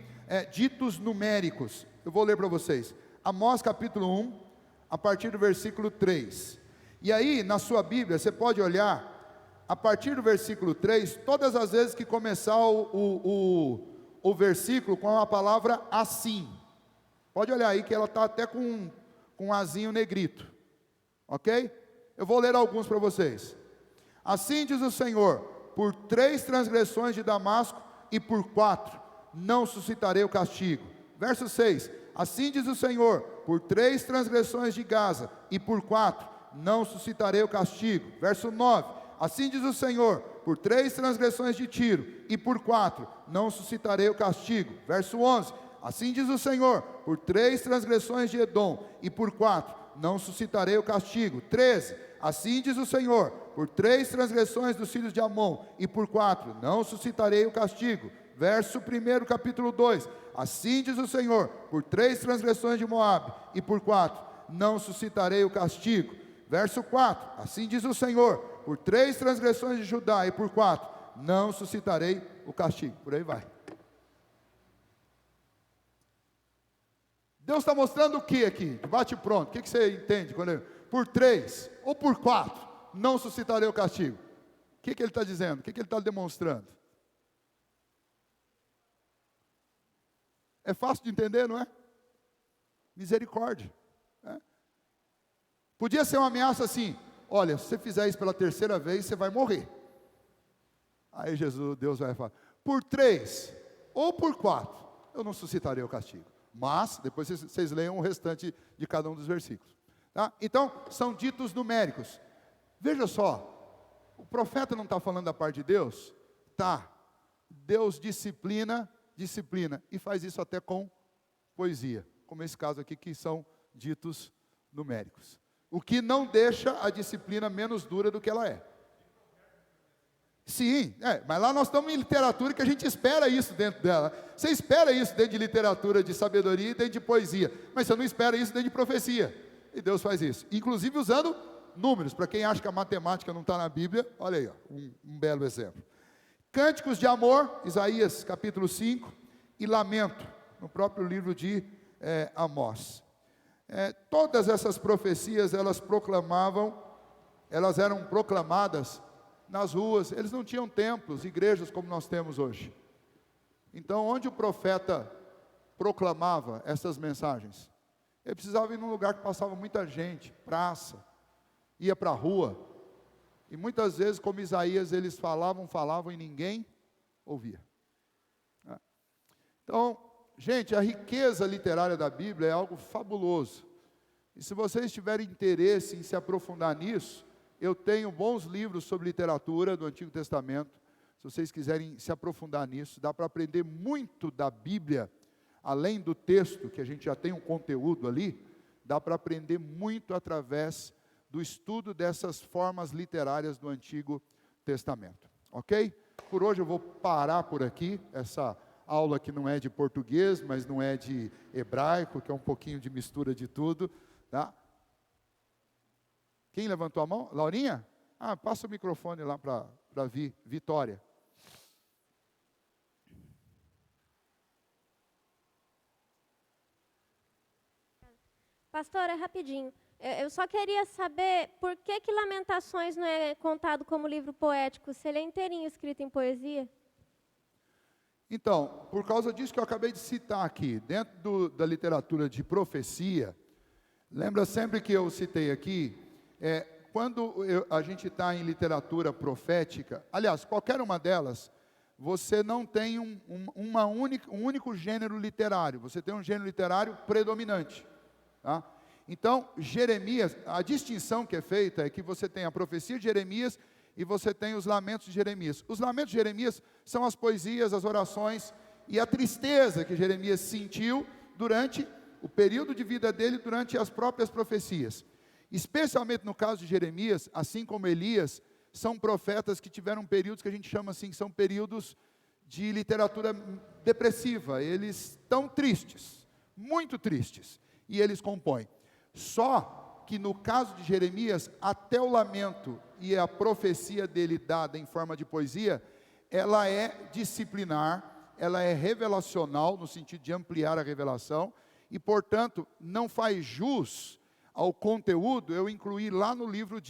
ditos numéricos. Eu vou ler para vocês. Amós capítulo 1, a partir do versículo 3. E aí, na sua Bíblia, você pode olhar, a partir do versículo 3, todas as vezes que começar o versículo com a palavra assim. Pode olhar aí que ela está até com um azinho negrito. Ok? Eu vou ler alguns para vocês. Assim diz o Senhor: por 3 transgressões de Damasco e por 4 não suscitarei o castigo. Verso 6. Assim diz o Senhor: por 3 transgressões de Gaza e por 4 não suscitarei o castigo. Verso 9. Assim diz o Senhor: por 3 transgressões de Tiro e por 4 não suscitarei o castigo. Verso 11. Assim diz o Senhor: por 3 transgressões de Edom e por 4 não suscitarei o castigo. 13. Assim diz o Senhor: por 3 transgressões dos filhos de Amon e por 4 não suscitarei o castigo. Verso 1, capítulo 2. Assim diz o Senhor: por 3 transgressões de Moabe e por 4 não suscitarei o castigo. Verso 4. Assim diz o Senhor: por 3 transgressões de Judá e por 4 não suscitarei o castigo. Por aí vai. Deus está mostrando o que aqui? Bate pronto. O que você entende quando ele... Por 3 ou por 4 não suscitarei o castigo. O que ele está dizendo? O que ele está demonstrando? É fácil de entender, não é? Misericórdia. É. Podia ser uma ameaça assim: olha, se você fizer isso pela 3ª vez, você vai morrer. Aí Deus vai falar: por 3 ou por 4, eu não suscitarei o castigo. Mas, depois vocês leiam o restante de cada um dos versículos. Tá? Então, são ditos numéricos. Veja só, o profeta não está falando da parte de Deus? Tá. Deus disciplina, e faz isso até com poesia, como esse caso aqui, que são ditos numéricos. O que não deixa a disciplina menos dura do que ela é. Sim, mas lá nós estamos em literatura que a gente espera isso dentro dela. Você espera isso dentro de literatura de sabedoria e dentro de poesia, mas você não espera isso dentro de profecia. E Deus faz isso, inclusive usando números. Para quem acha que a matemática não está na Bíblia, olha aí, ó, um belo exemplo. Cânticos de amor, Isaías capítulo 5, e lamento, no próprio livro de Amós. Todas essas profecias, elas eram proclamadas nas ruas. Eles não tinham templos, igrejas como nós temos hoje. Então, onde o profeta proclamava essas mensagens? Ele precisava ir num lugar que passava muita gente, praça, ia para a rua. E muitas vezes, como Isaías, eles falavam e ninguém ouvia. Então, gente, a riqueza literária da Bíblia é algo fabuloso. E se vocês tiverem interesse em se aprofundar nisso, eu tenho bons livros sobre literatura do Antigo Testamento. Se vocês quiserem se aprofundar nisso, dá para aprender muito da Bíblia, além do texto, que a gente já tem um conteúdo ali, dá para aprender muito através do estudo dessas formas literárias do Antigo Testamento. Ok? Por hoje eu vou parar por aqui, essa aula que não é de português, mas não é de hebraico, que é um pouquinho de mistura de tudo, tá? Quem levantou a mão? Laurinha? Passa o microfone lá para Vitória. Pastora, rapidinho. Eu só queria saber por que Lamentações não é contado como livro poético, se ele é inteirinho escrito em poesia? Então, por causa disso que eu acabei de citar aqui, dentro da literatura de profecia, lembra sempre que eu citei aqui, quando a gente está em literatura profética, aliás, qualquer uma delas, você não tem um único gênero literário, você tem um gênero literário predominante. Tá? Então, Jeremias, a distinção que é feita é que você tem a profecia de Jeremias e você tem os lamentos de Jeremias. Os lamentos de Jeremias são as poesias, as orações e a tristeza que Jeremias sentiu durante o período de vida dele, durante as próprias profecias. Especialmente no caso de Jeremias, assim como Elias, são profetas que tiveram períodos que a gente chama assim, que são períodos de literatura depressiva. Eles estão tristes, muito tristes, e eles compõem. Só que no caso de Jeremias, até o lamento e a profecia dele dada em forma de poesia, ela é disciplinar, ela é revelacional, no sentido de ampliar a revelação, E, portanto, não faz jus ao conteúdo eu incluir lá no livro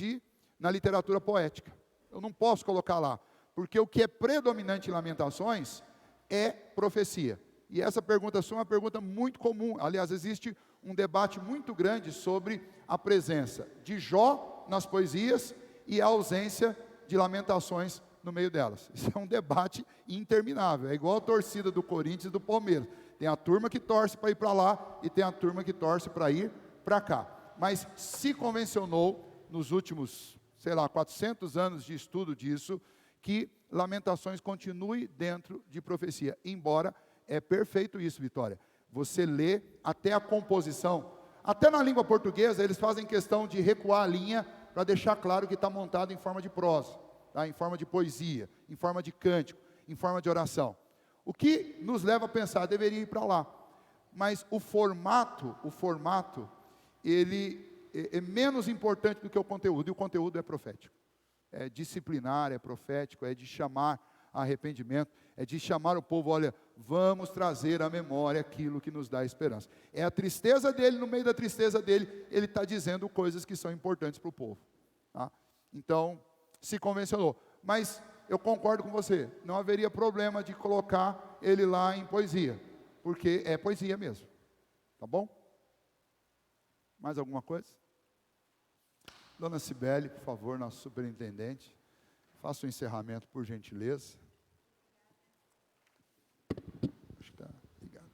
na literatura poética. Eu não posso colocar lá, porque o que é predominante em Lamentações é profecia. E essa pergunta sua é uma pergunta muito comum. Aliás, existe um debate muito grande sobre a presença de Jó nas poesias e a ausência de Lamentações no meio delas. Isso é um debate interminável. É igual a torcida do Corinthians e do Palmeiras. Tem a turma que torce para ir para lá e tem a turma que torce para ir para cá. Mas se convencionou nos últimos, 400 anos de estudo disso, que Lamentações continue dentro de profecia. Embora é perfeito isso, Vitória. Você lê até a composição. Até na língua portuguesa, eles fazem questão de recuar a linha para deixar claro que está montado em forma de prosa, tá? Em forma de poesia, em forma de cântico, em forma de oração. O que nos leva a pensar, deveria ir para lá. Mas o formato, ele é menos importante do que o conteúdo, e o conteúdo é profético. É disciplinar, é profético, é de chamar a arrependimento, é de chamar o povo, olha, vamos trazer à memória aquilo que nos dá esperança. É a tristeza dele, no meio da tristeza dele, ele está dizendo coisas que são importantes para o povo. Tá? Então, se convencionou. Mas eu concordo com você, não haveria problema de colocar ele lá em poesia, porque é poesia mesmo. Tá bom? Mais alguma coisa? Dona Cibele, por favor, nossa superintendente, faça o encerramento, por gentileza. Obrigado.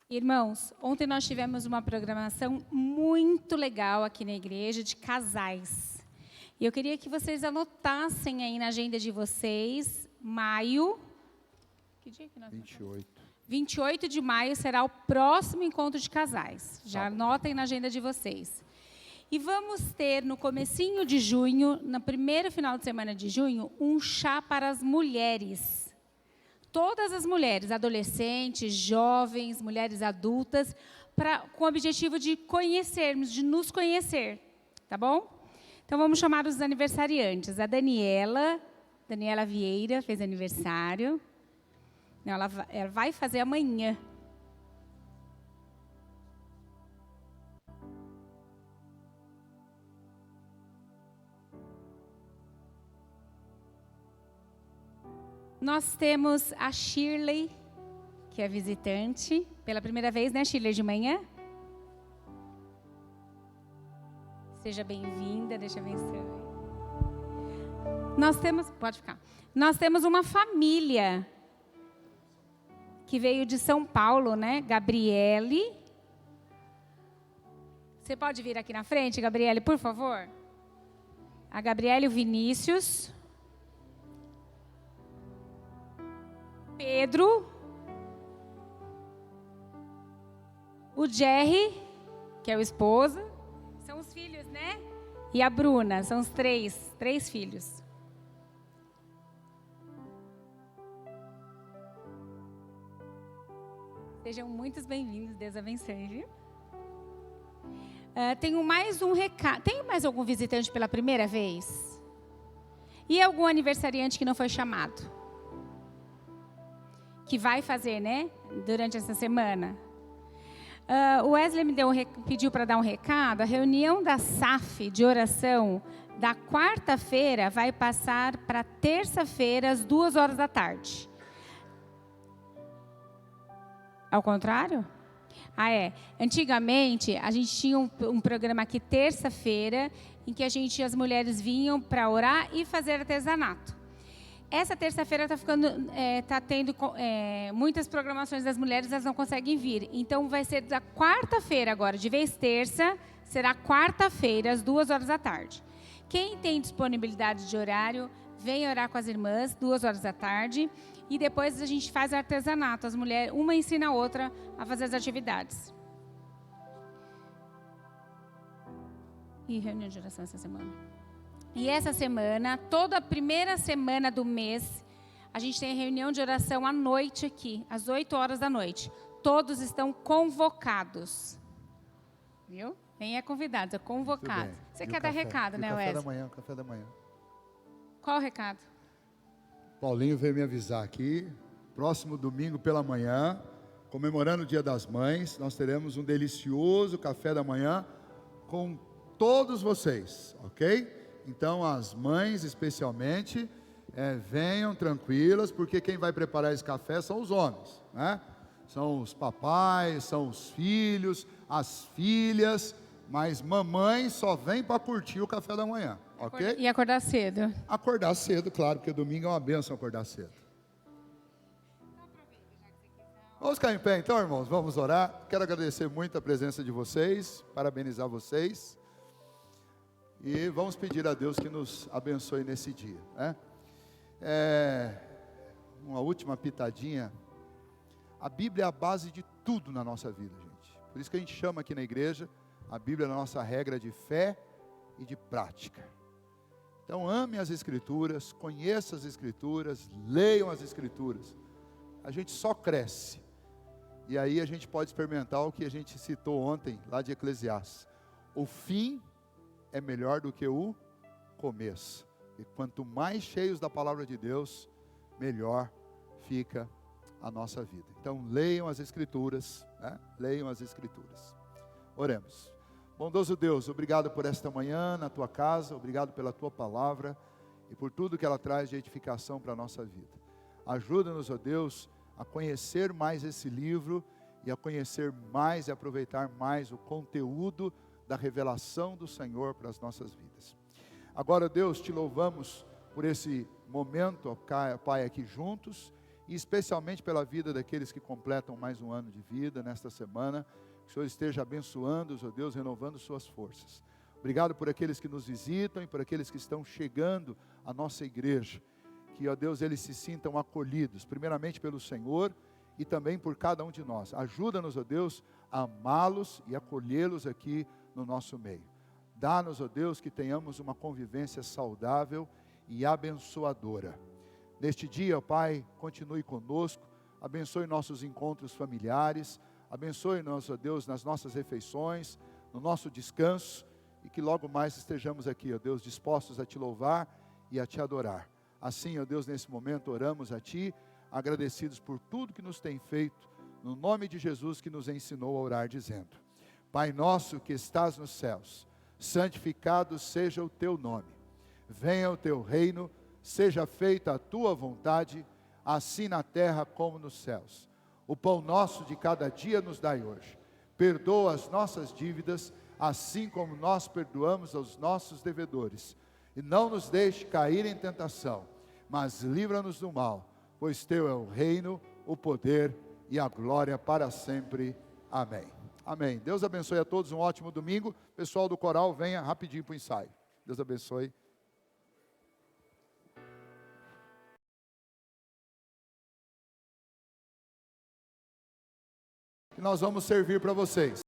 Irmãos, ontem nós tivemos uma programação muito legal aqui na igreja de casais. E eu queria que vocês anotassem aí na agenda de vocês, maio. Que dia que nós 28. 28 de maio será o próximo encontro de casais. Já anotem na agenda de vocês. E vamos ter no comecinho de junho, no primeiro final de semana de junho, um chá para as mulheres. Todas as mulheres, adolescentes, jovens, mulheres adultas, com o objetivo de conhecermos, de nos conhecer. Tá bom? Então vamos chamar os aniversariantes. A Daniela Vieira fez aniversário. Não, ela vai fazer amanhã. Nós temos a Shirley, que é visitante, pela primeira vez, né, Shirley, de manhã? Seja bem-vinda, deixa eu abençoar. Pode ficar. Nós temos uma família que veio de São Paulo, né? Gabriele. Você pode vir aqui na frente, Gabriele, por favor? A Gabriele e o Vinícius. Pedro. O Jerry, que é o esposo. São os filhos, né? E a Bruna, são os três filhos. Sejam muitos bem-vindos, Deus abençoe, viu? Tenho mais um recado. Tem mais algum visitante pela primeira vez? E algum aniversariante que não foi chamado? Que vai fazer, né? Durante essa semana. O Wesley pediu para dar um recado. A reunião da SAF de oração da quarta-feira vai passar para terça-feira, às 2h da tarde. Ao contrário? Antigamente, a gente tinha um programa aqui terça-feira, em que as mulheres vinham para orar e fazer artesanato. Essa terça-feira está tendo muitas programações das mulheres, elas não conseguem vir. Então, vai ser da quarta-feira agora, de vez terça, será quarta-feira, às 2h da tarde. Quem tem disponibilidade de horário, vem orar com as irmãs, 2h da tarde. E depois a gente faz artesanato. As mulheres, uma ensina a outra a fazer as atividades. E reunião de oração essa semana. E essa semana, toda a primeira semana do mês, a gente tem reunião de oração à noite aqui, às 8h da noite. Todos estão convocados. Viu? Nem é convidado, é convocado. Você quer dar recado, né, Wesley? Café da manhã. Qual o recado? Paulinho veio me avisar aqui, próximo domingo pela manhã, comemorando o Dia das Mães, nós teremos um delicioso café da manhã com todos vocês, ok? Então, as mães especialmente, venham tranquilas, porque quem vai preparar esse café são os homens, né? São os papais, são os filhos, as filhas, mas mamãe só vem para curtir o café da manhã, ok? E acordar cedo. Acordar cedo, claro, porque domingo é uma bênção acordar cedo. Vamos ficar em pé então, irmãos, vamos orar. Quero agradecer muito a presença de vocês, parabenizar vocês. E vamos pedir a Deus que nos abençoe nesse dia, né? Uma última pitadinha. A Bíblia é a base de tudo na nossa vida, gente. Por isso que a gente chama aqui na igreja a Bíblia a nossa regra de fé e de prática. Então ame as Escrituras, conheça as Escrituras, leiam as Escrituras. A gente só cresce. E aí a gente pode experimentar o que a gente citou ontem, lá de Eclesiastes. O fim é melhor do que o começo. E quanto mais cheios da palavra de Deus, melhor fica a nossa vida. Então leiam as Escrituras, né? Leiam as Escrituras. Oremos. Bondoso Deus, obrigado por esta manhã na tua casa, obrigado pela tua palavra e por tudo que ela traz de edificação para a nossa vida. Ajuda-nos, ó Deus, a conhecer mais esse livro e a conhecer mais e aproveitar mais o conteúdo da revelação do Senhor para as nossas vidas. Agora, Deus, te louvamos por esse momento, ó Pai, aqui juntos, e especialmente pela vida daqueles que completam mais um ano de vida nesta semana. Que o Senhor esteja abençoando-os, ó Deus, renovando suas forças. Obrigado por aqueles que nos visitam e por aqueles que estão chegando à nossa igreja. Que, ó Deus, eles se sintam acolhidos, primeiramente pelo Senhor e também por cada um de nós. Ajuda-nos, ó Deus, a amá-los e acolhê-los aqui no nosso meio. Dá-nos, ó Deus, que tenhamos uma convivência saudável e abençoadora. Neste dia, ó Pai, continue conosco, abençoe nossos encontros familiares, abençoe-nos, ó Deus, nas nossas refeições, no nosso descanso, e que logo mais estejamos aqui, ó Deus, dispostos a te louvar e a te adorar. Assim, ó Deus, nesse momento oramos a Ti, agradecidos por tudo que nos tem feito, no nome de Jesus que nos ensinou a orar, dizendo: Pai nosso que estás nos céus, santificado seja o Teu nome. Venha o Teu reino, seja feita a Tua vontade, assim na terra como nos céus. O pão nosso de cada dia nos dai hoje. Perdoa as nossas dívidas, assim como nós perdoamos aos nossos devedores. E não nos deixe cair em tentação, mas livra-nos do mal, pois Teu é o reino, o poder e a glória para sempre. Amém. Amém. Deus abençoe a todos, um ótimo domingo. Pessoal do coral, venha rapidinho para o ensaio. Deus abençoe. Nós vamos servir para vocês.